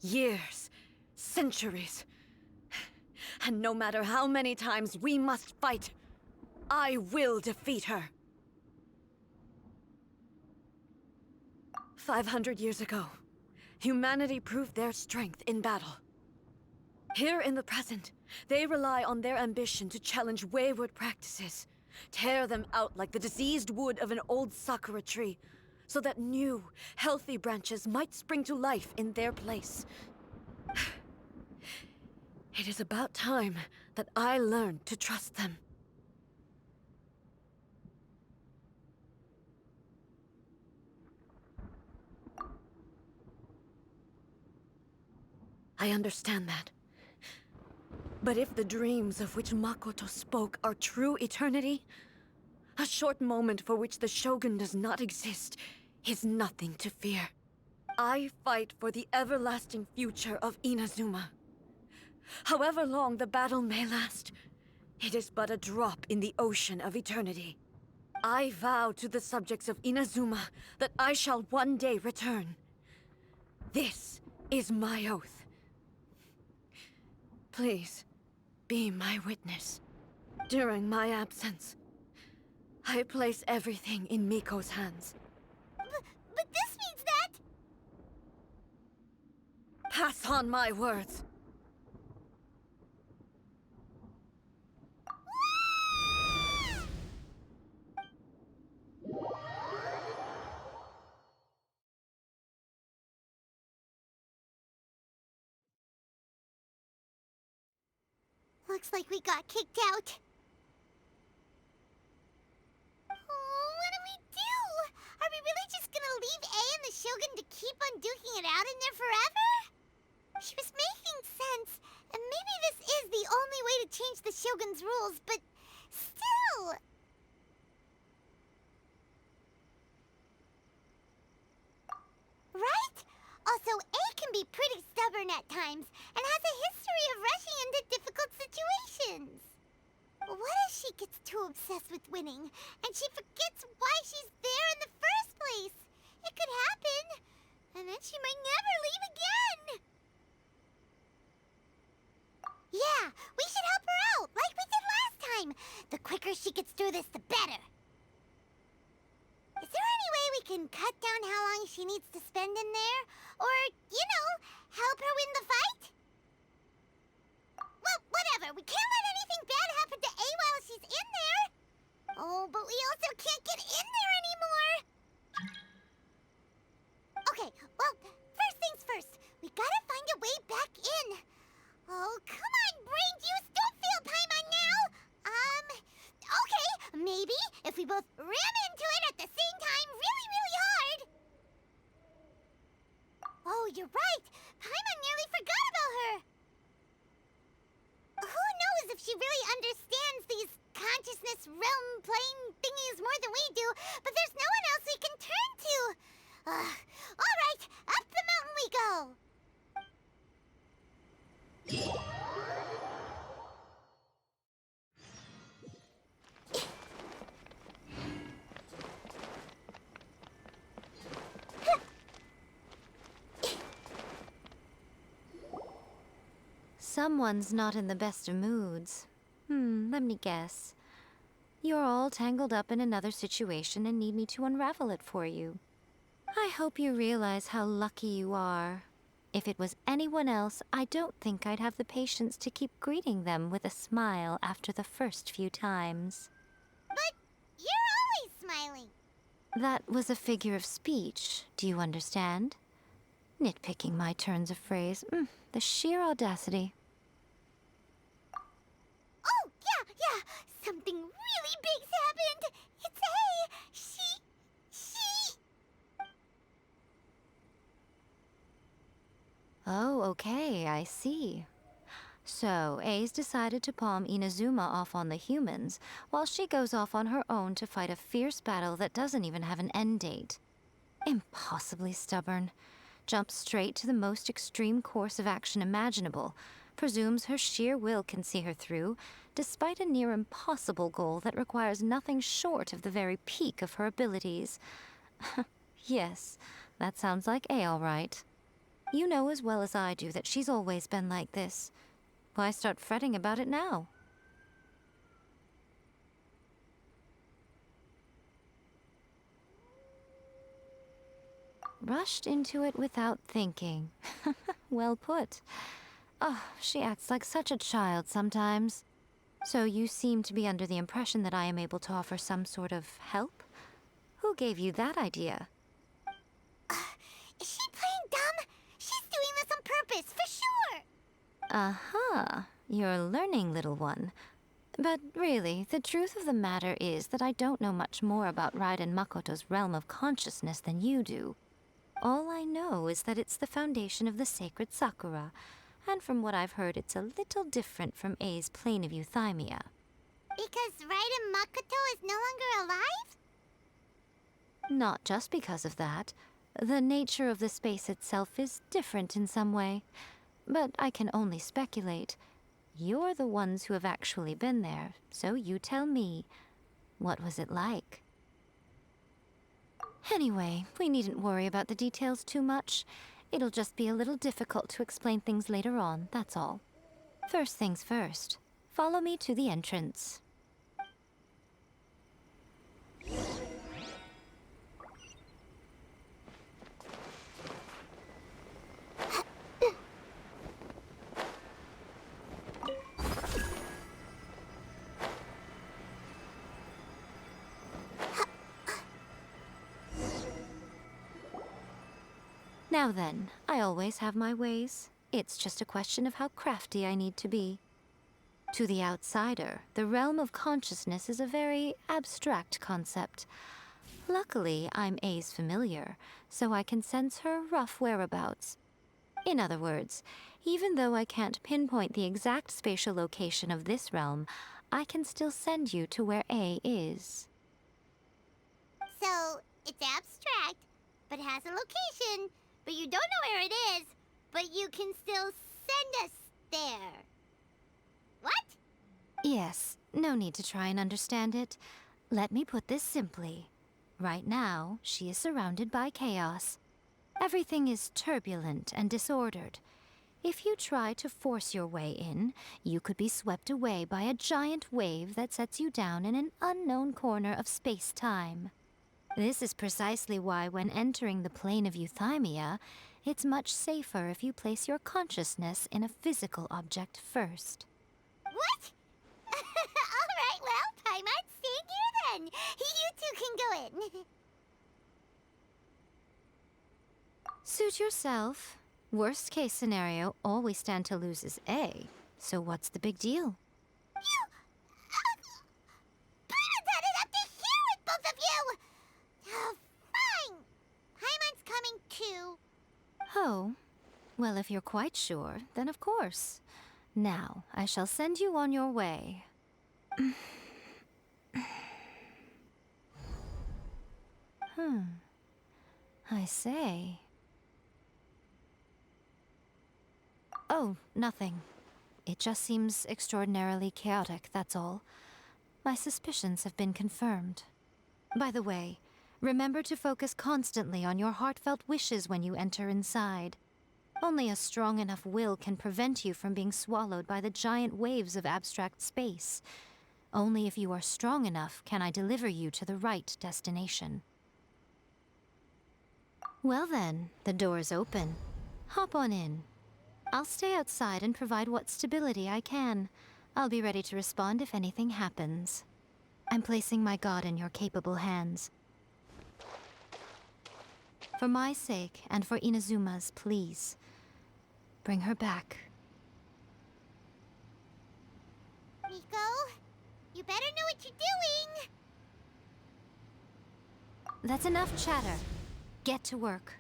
years, centuries, and no matter how many times we must fight, I will defeat her. 500 years ago, humanity proved their strength in battle. Here in the present, They rely on their ambition to challenge wayward practices, tear them out like the diseased wood of an old sakura tree, so that new, healthy branches might spring to life in their place. It is about time that I learned to trust them. I understand that. But if the dreams of which Makoto spoke are true eternity, a short moment for which the Shogun does not exist is nothing to fear. I fight for the everlasting future of Inazuma. However long the battle may last, it is but a drop in the ocean of eternity. I vow to the subjects of Inazuma that I shall one day return. This is my oath. Please, be my witness. During my absence, I place everything in Miko's hands. But this means that... Pass on my words. Looks like we got kicked out. Oh, what do we do? Are we really just gonna leave A and the Shogun to keep on duking it out in there forever? She was making sense, and maybe this is the only way to change the Shogun's rules, but still... Right? Also, A can be pretty stubborn at times, and has a history of rushing into difficult situations. What if she gets too obsessed with winning, and she forgets why she's there in the first place? It could happen, and then she might never leave again. Yeah, we should help her out, like we did last time. The quicker she gets through this, the better. Is there any way we can cut down how long she needs to spend in there? Or, you know, help her win the fight? Well, whatever. We can't let anything bad happen to A while she's in there. Oh, but we also can't get in there anymore. Okay, well, first things first. We gotta find a way back in. Oh, come on, brain juice. Don't fail Paimon now. Okay, maybe if we both ram into it at the same time really, really hard. Oh, you're right. Paimon nearly forgot about her. Who knows if she really understands these consciousness realm plane thingies more than we do, but there's no one else we can turn to. All right, up the mountain we go. Someone's not in the best of moods. Let me guess. You're all tangled up in another situation and need me to unravel it for you. I hope you realize how lucky you are. If it was anyone else, I don't think I'd have the patience to keep greeting them with a smile after the first few times. But you're always smiling. That was a figure of speech, do you understand? Nitpicking my turns of phrase. The sheer audacity. Oh, yeah. Something really big's happened. It's A. She... Oh, okay, I see. So, A's decided to palm Inazuma off on the humans, while she goes off on her own to fight a fierce battle that doesn't even have an end date. Impossibly stubborn. Jumps straight to the most extreme course of action imaginable, presumes her sheer will can see her through, despite a near impossible goal that requires nothing short of the very peak of her abilities. Yes, that sounds like A all right. You know as well as I do that she's always been like this. Why start fretting about it now? Rushed into it without thinking. Well put. Oh, she acts like such a child sometimes. So you seem to be under the impression that I am able to offer some sort of help? Who gave you that idea? Is she playing dumb? She's doing this on purpose, for sure! Uh-huh. You're learning, little one. But really, the truth of the matter is that I don't know much more about Raiden Makoto's realm of consciousness than you do. All I know is that it's the foundation of the sacred Sakura, and from what I've heard, it's a little different from A's plane of euthymia. Because Raiden Makoto is no longer alive? Not just because of that. The nature of the space itself is different in some way. But I can only speculate. You're the ones who have actually been there, so you tell me. What was it like? Anyway, we needn't worry about the details too much. It'll just be a little difficult to explain things later on, that's all. First things first. Follow me to the entrance. Now then, I always have my ways. It's just a question of how crafty I need to be. To the outsider, the realm of consciousness is a very abstract concept. Luckily, I'm A's familiar, so I can sense her rough whereabouts. In other words, even though I can't pinpoint the exact spatial location of this realm, I can still send you to where A is. So, it's abstract, but has a location, but you don't know where it is, but you can still send us there. What? Yes, no need to try and understand it. Let me put this simply. Right now, she is surrounded by chaos. Everything is turbulent and disordered. If you try to force your way in, you could be swept away by a giant wave that sets you down in an unknown corner of space-time. This is precisely why when entering the plane of euthymia, it's much safer if you place your consciousness in a physical object first. What? Alright, well, Paimon, stay here then. You two can go in. Suit yourself. Worst case scenario, all we stand to lose is A. So what's the big deal? You... Paimon's had it up to here with both of you! Oh, fine. Paimon's coming too. Oh, well, if you're quite sure, then of course. Now, I shall send you on your way. I say. Oh, nothing. It just seems extraordinarily chaotic, that's all. My suspicions have been confirmed. By the way, remember to focus constantly on your heartfelt wishes when you enter inside. Only a strong enough will can prevent you from being swallowed by the giant waves of abstract space. Only if you are strong enough can I deliver you to the right destination. Well then, the door's open. Hop on in. I'll stay outside and provide what stability I can. I'll be ready to respond if anything happens. I'm placing my god in your capable hands. For my sake, and for Inazuma's, please. Bring her back. Nico, you better know what you're doing! That's enough chatter. Get to work.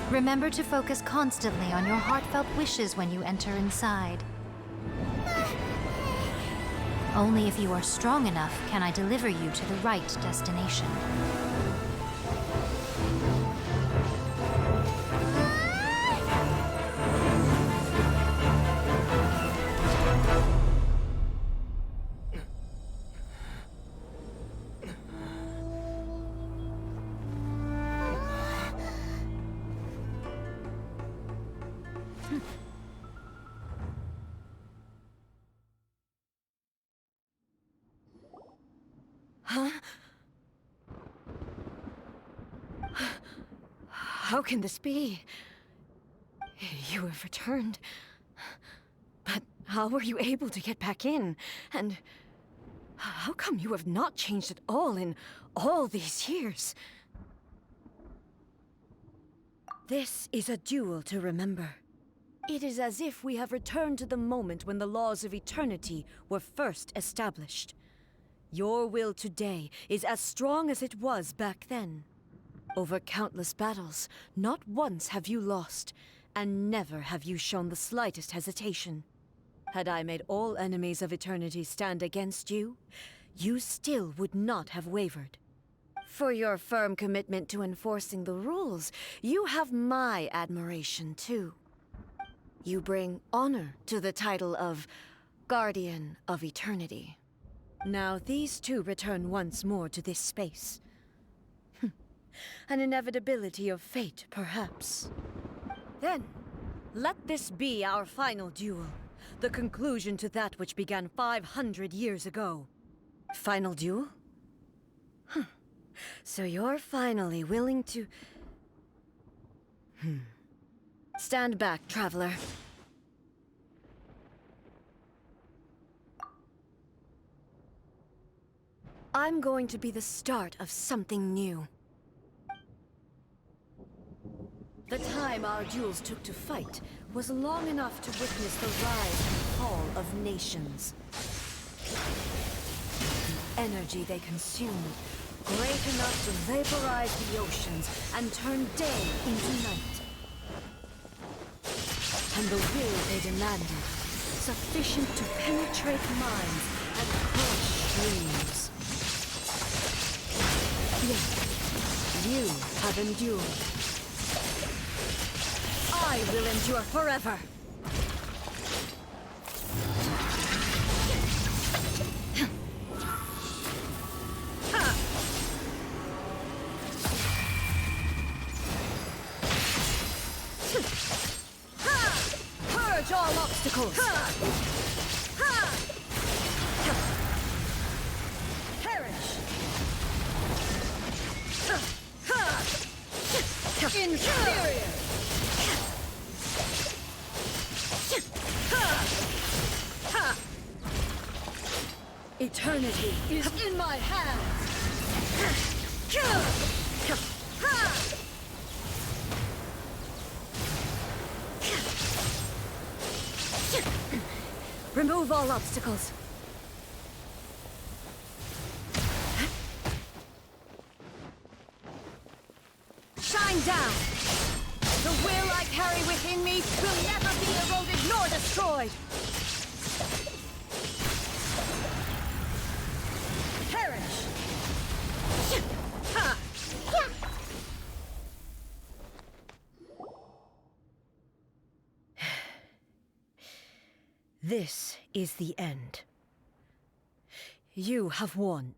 Remember to focus constantly on your heartfelt wishes when you enter inside. Only if you are strong enough can I deliver you to the right destination. Huh? How can this be? You have returned. But how were you able to get back in? And how come you have not changed at all in all these years? This is a duel to remember. It is as if we have returned to the moment when the laws of eternity were first established. Your will today is as strong as it was back then. Over countless battles, not once have you lost, and never have you shown the slightest hesitation. Had I made all enemies of eternity stand against you, you still would not have wavered. For your firm commitment to enforcing the rules, you have my admiration too. You bring honor to the title of Guardian of Eternity. Now these two return once more to this space. An inevitability of fate, perhaps. Then, let this be our final duel. The conclusion to that which began 500 years ago. Final duel? So you're finally willing to... Stand back, traveler. I'm going to be the start of something new. The time our duels took to fight was long enough to witness the rise and fall of nations. The energy they consumed, great enough to vaporize the oceans and turn day into night. And the will they demanded, sufficient to penetrate minds and crush dreams. Yet, you have endured. I will endure forever. Purge all obstacles. Perish. Inferior. Eternity is in my hands. Remove all obstacles. Shine down. The will I carry within me will never be eroded nor destroyed. Perish. This is the end. You have won.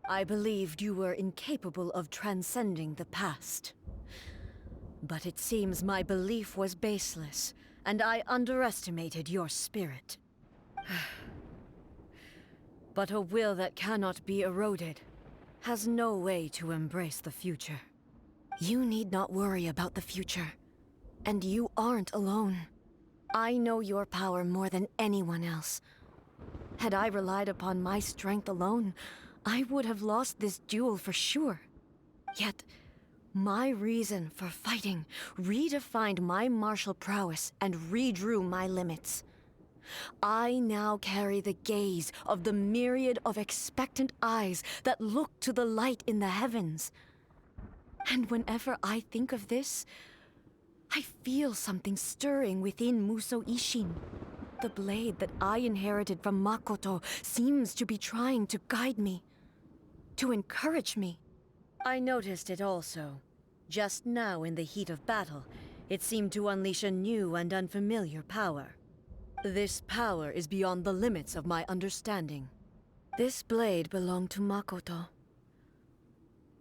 I believed you were incapable of transcending the past. But it seems my belief was baseless, and I underestimated your spirit. But a will that cannot be eroded has no way to embrace the future. You need not worry about the future. And you aren't alone. I know your power more than anyone else. Had I relied upon my strength alone, I would have lost this duel for sure. Yet, my reason for fighting redefined my martial prowess and redrew my limits. I now carry the gaze of the myriad of expectant eyes that look to the light in the heavens. And whenever I think of this, I feel something stirring within Muso Ishin. The blade that I inherited from Makoto seems to be trying to guide me, to encourage me. I noticed it also. Just now in the heat of battle, it seemed to unleash a new and unfamiliar power. This power is beyond the limits of my understanding. This blade belonged to Makoto.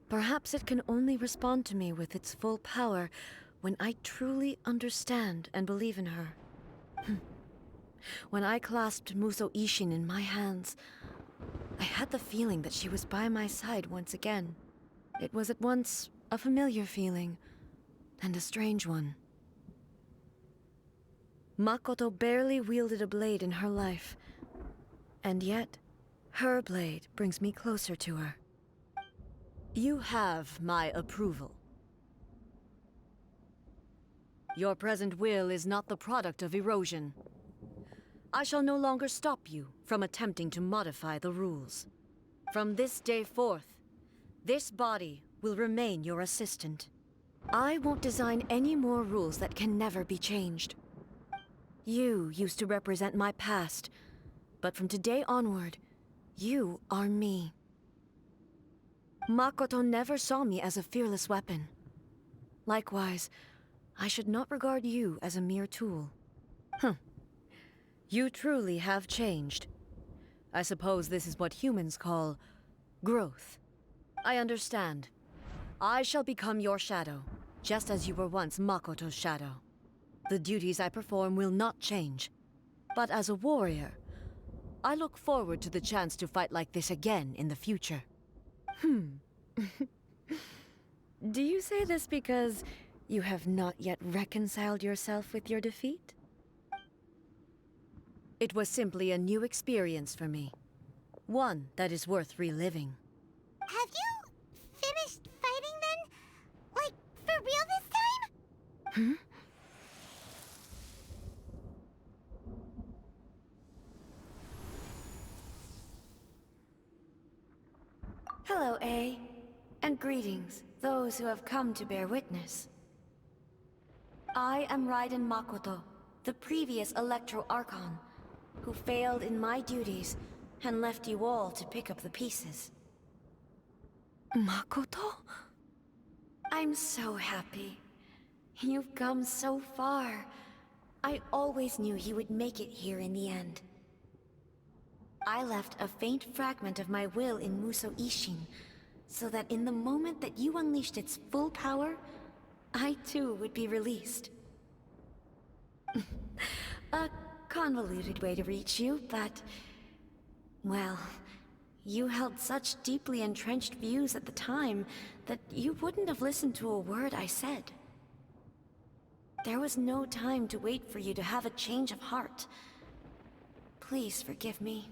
Perhaps it can only respond to me with its full power when I truly understand and believe in her. When I clasped Muso Ishin in my hands, I had the feeling that she was by my side once again. It was at once a familiar feeling and a strange one. Makoto barely wielded a blade in her life, and yet her blade brings me closer to her. You have my approval. Your present will is not the product of erosion. I shall no longer stop you from attempting to modify the rules. From this day forth, this body will remain your assistant. I won't design any more rules that can never be changed. You used to represent my past, but from today onward, you are me. Makoto never saw me as a fearless weapon. Likewise, I should not regard you as a mere tool. You truly have changed. I suppose this is what humans call growth. I understand. I shall become your shadow, just as you were once Makoto's shadow. The duties I perform will not change. But as a warrior, I look forward to the chance to fight like this again in the future. Do you say this because you have not yet reconciled yourself with your defeat? It was simply a new experience for me. One that is worth reliving. Have you finished fighting then? Like, for real this time? Hello, A. And greetings, those who have come to bear witness. I am Raiden Makoto, the previous Electro Archon, who failed in my duties and left you all to pick up the pieces. Makoto? I'm so happy. You've come so far. I always knew you would make it here in the end. I left a faint fragment of my will in Muso Ishin, so that in the moment that you unleashed its full power, I too would be released. A convoluted way to reach you, but... well, you held such deeply entrenched views at the time that you wouldn't have listened to a word I said. There was no time to wait for you to have a change of heart. Please forgive me.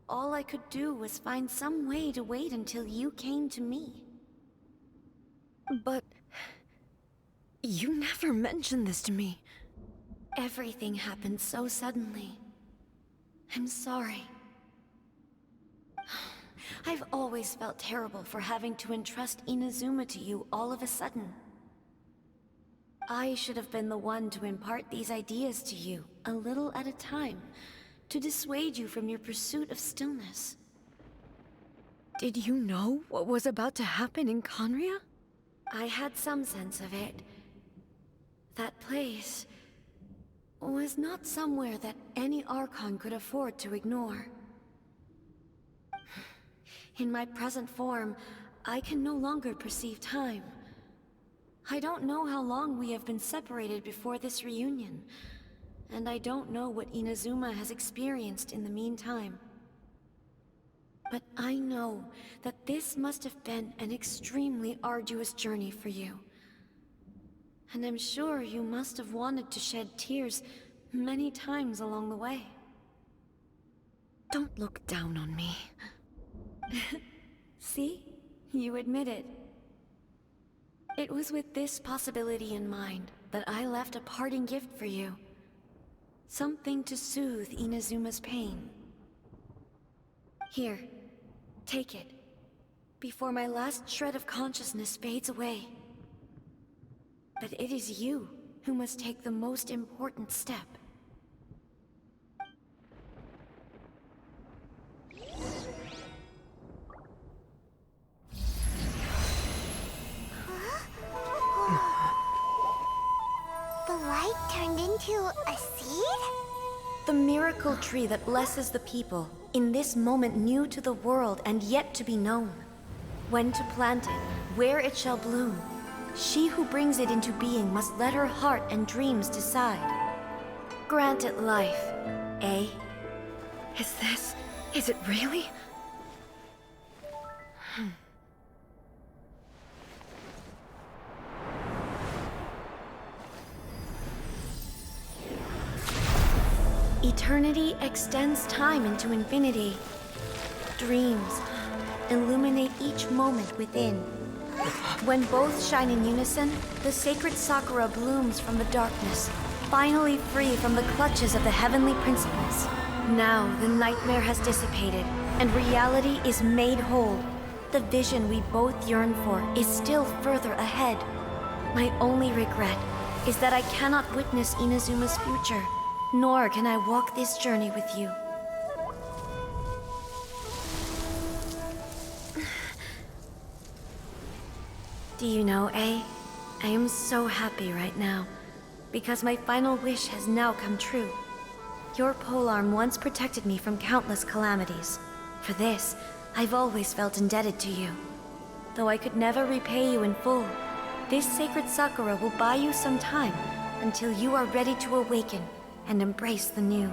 All I could do was find some way to wait until you came to me. But... you never mentioned this to me. Everything happened so suddenly. I'm sorry. I've always felt terrible for having to entrust Inazuma to you all of a sudden. I should have been the one to impart these ideas to you, a little at a time, to dissuade you from your pursuit of stillness. Did you know what was about to happen in Conria? I had some sense of it. That place was not somewhere that any Archon could afford to ignore. In my present form, I can no longer perceive time. I don't know how long we have been separated before this reunion, and I don't know what Inazuma has experienced in the meantime. But I know that this must have been an extremely arduous journey for you. And I'm sure you must have wanted to shed tears many times along the way. Don't look down on me. See? You admit it. It was with this possibility in mind that I left a parting gift for you. Something to soothe Inazuma's pain. Here, take it, before my last shred of consciousness fades away. But it is you who must take the most important step. The light turned into a seed? The miracle tree that blesses the people, in this moment new to the world and yet to be known. When to plant it, where it shall bloom, she who brings it into being must let her heart and dreams decide. Grant it life, eh? Is it really? Eternity extends time into infinity. Dreams illuminate each moment within. When both shine in unison, the sacred Sakura blooms from the darkness, finally free from the clutches of the heavenly principles. Now the nightmare has dissipated, and reality is made whole. The vision we both yearn for is still further ahead. My only regret is that I cannot witness Inazuma's future, nor can I walk this journey with you. Do you know, A? I am so happy right now, because my final wish has now come true. Your polearm once protected me from countless calamities. For this, I've always felt indebted to you. Though I could never repay you in full, this sacred Sakura will buy you some time until you are ready to awaken and embrace the new.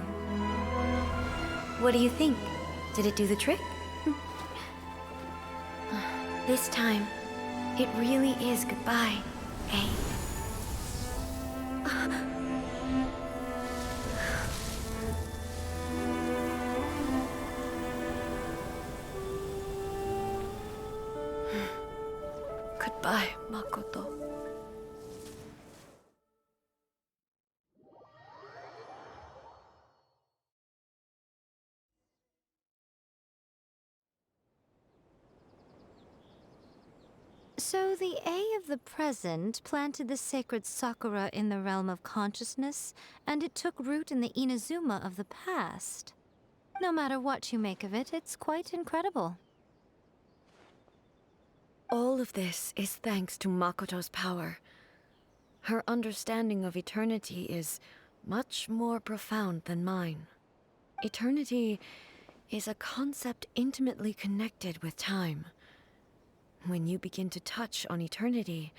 What do you think? Did it do the trick? This time, it really is goodbye, eh? Goodbye, Makoto. So the A of the present planted the sacred Sakura in the realm of consciousness, and it took root in the Inazuma of the past. No matter what you make of it, it's quite incredible. All of this is thanks to Makoto's power. Her understanding of eternity is much more profound than mine. Eternity is a concept intimately connected with time. When you begin to touch on eternity,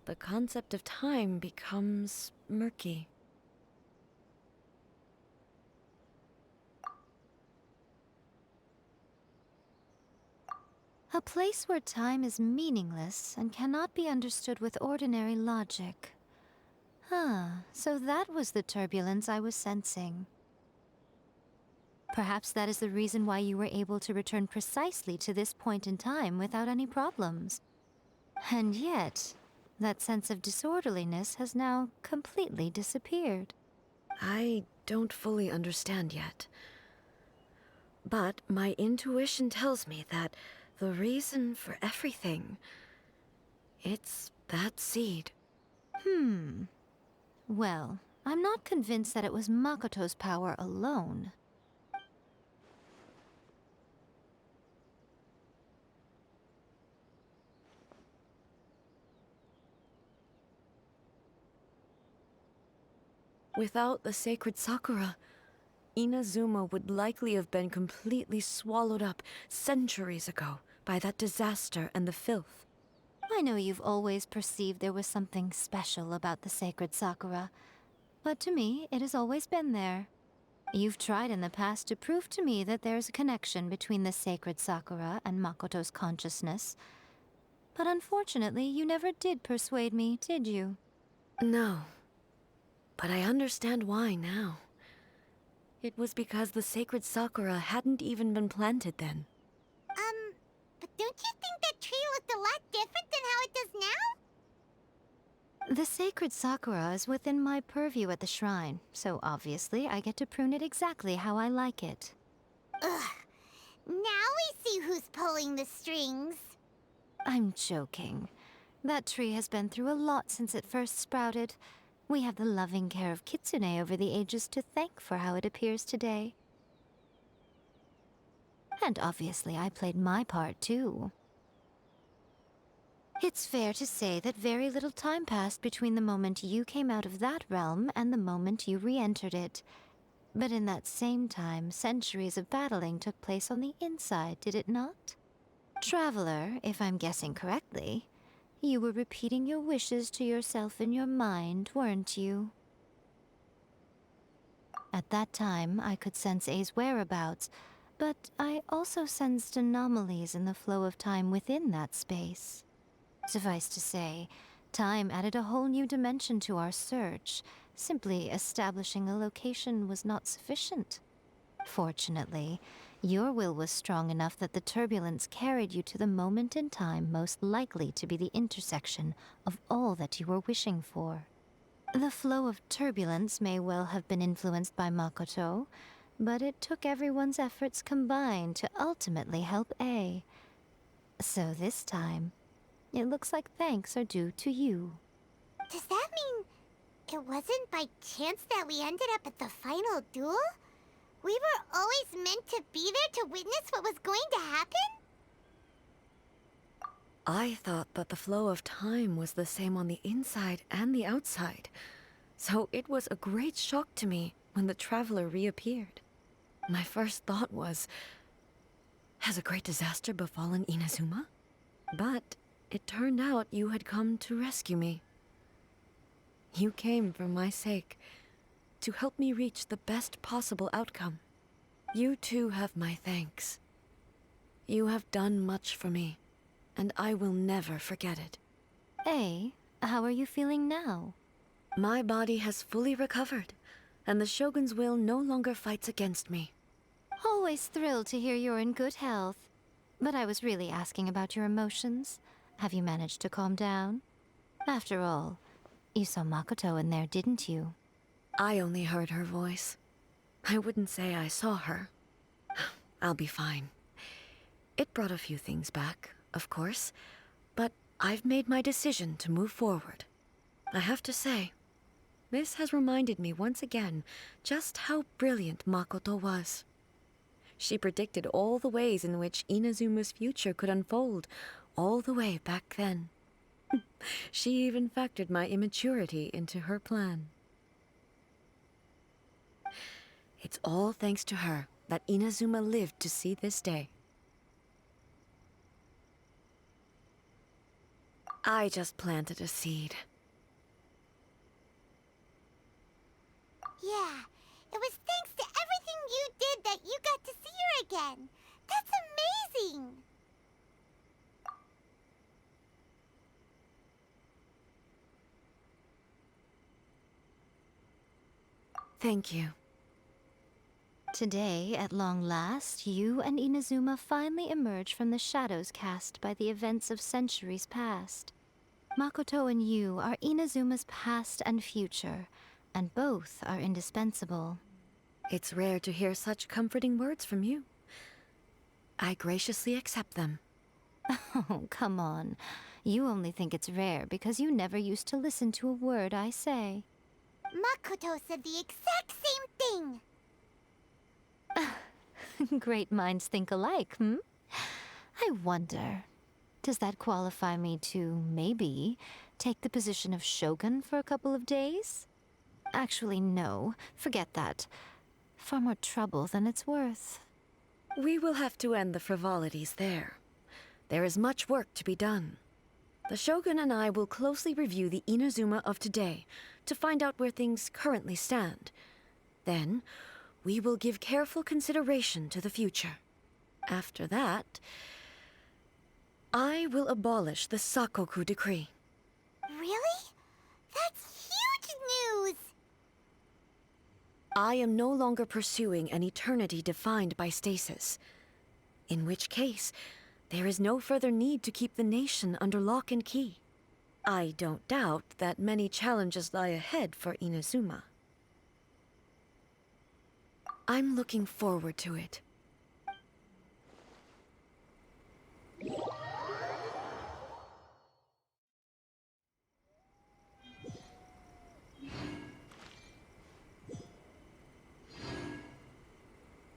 the concept of time becomes murky. A place where time is meaningless and cannot be understood with ordinary logic. So that was the turbulence I was sensing. Perhaps that is the reason why you were able to return precisely to this point in time without any problems. And yet, that sense of disorderliness has now completely disappeared. I don't fully understand yet. But my intuition tells me that the reason for everything, it's that seed. Well, I'm not convinced that it was Makoto's power alone. Without the sacred Sakura, Inazuma would likely have been completely swallowed up centuries ago by that disaster and the filth. I know you've always perceived there was something special about the sacred Sakura, but to me, it has always been there. You've tried in the past to prove to me that there's a connection between the sacred Sakura and Makoto's consciousness, but unfortunately, you never did persuade me, did you? No. But I understand why now. It was because the sacred Sakura hadn't even been planted then. But don't you think that tree looked a lot different than how it does now? The sacred Sakura is within my purview at the shrine, so obviously I get to prune it exactly how I like it. Ugh. Now we see who's pulling the strings. I'm joking. That tree has been through a lot since it first sprouted. We have the loving care of Kitsune over the ages to thank for how it appears today. And obviously I played my part too. It's fair to say that very little time passed between the moment you came out of that realm and the moment you re-entered it. But in that same time, centuries of battling took place on the inside, did it not? Traveler, if I'm guessing correctly, You were repeating your wishes to yourself in your mind, weren't you? At that time, I could sense A's whereabouts, but I also sensed anomalies in the flow of time within that space. Suffice to say, time added a whole new dimension to our search. Simply establishing a location was not sufficient. Fortunately, your will was strong enough that the turbulence carried you to the moment in time most likely to be the intersection of all that you were wishing for. The flow of turbulence may well have been influenced by Makoto, but it took everyone's efforts combined to ultimately help A. So this time, it looks like thanks are due to you. Does that mean it wasn't by chance that we ended up at the final duel? We were always meant to be there to witness what was going to happen? I thought that the flow of time was the same on the inside and the outside, so it was a great shock to me when the traveler reappeared. My first thought was, has a great disaster befallen Inazuma? But it turned out you had come to rescue me. You came for my sake, to help me reach the best possible outcome. You too have my thanks. You have done much for me, and I will never forget it. A, how are you feeling now? My body has fully recovered, and the Shogun's will no longer fights against me. Always thrilled to hear you're in good health. But I was really asking about your emotions. Have you managed to calm down? After all, you saw Makoto in there, didn't you? I only heard her voice. I wouldn't say I saw her. I'll be fine. It brought a few things back, of course, but I've made my decision to move forward. I have to say, this has reminded me once again just how brilliant Makoto was. She predicted all the ways in which Inazuma's future could unfold, all the way back then. She even factored my immaturity into her plan. It's all thanks to her that Inazuma lived to see this day. I just planted a seed. Yeah, it was thanks to everything you did that you got to see her again. That's amazing! Thank you. Today, at long last, you and Inazuma finally emerge from the shadows cast by the events of centuries past. Makoto and you are Inazuma's past and future, and both are indispensable. It's rare to hear such comforting words from you. I graciously accept them. Oh, come on. You only think it's rare because you never used to listen to a word I say. Makoto said the exact same thing! Great minds think alike, hmm? I wonder, does that qualify me to, maybe, take the position of Shogun for a couple of days? Actually, no. Forget that. Far more trouble than it's worth. We will have to end the frivolities there. There is much work to be done. The Shogun and I will closely review the Inazuma of today to find out where things currently stand. Then, we will give careful consideration to the future. After that, I will abolish the Sakoku decree. Really? That's huge news! I am no longer pursuing an eternity defined by stasis. In which case, there is no further need to keep the nation under lock and key. I don't doubt that many challenges lie ahead for Inazuma. I'm looking forward to it.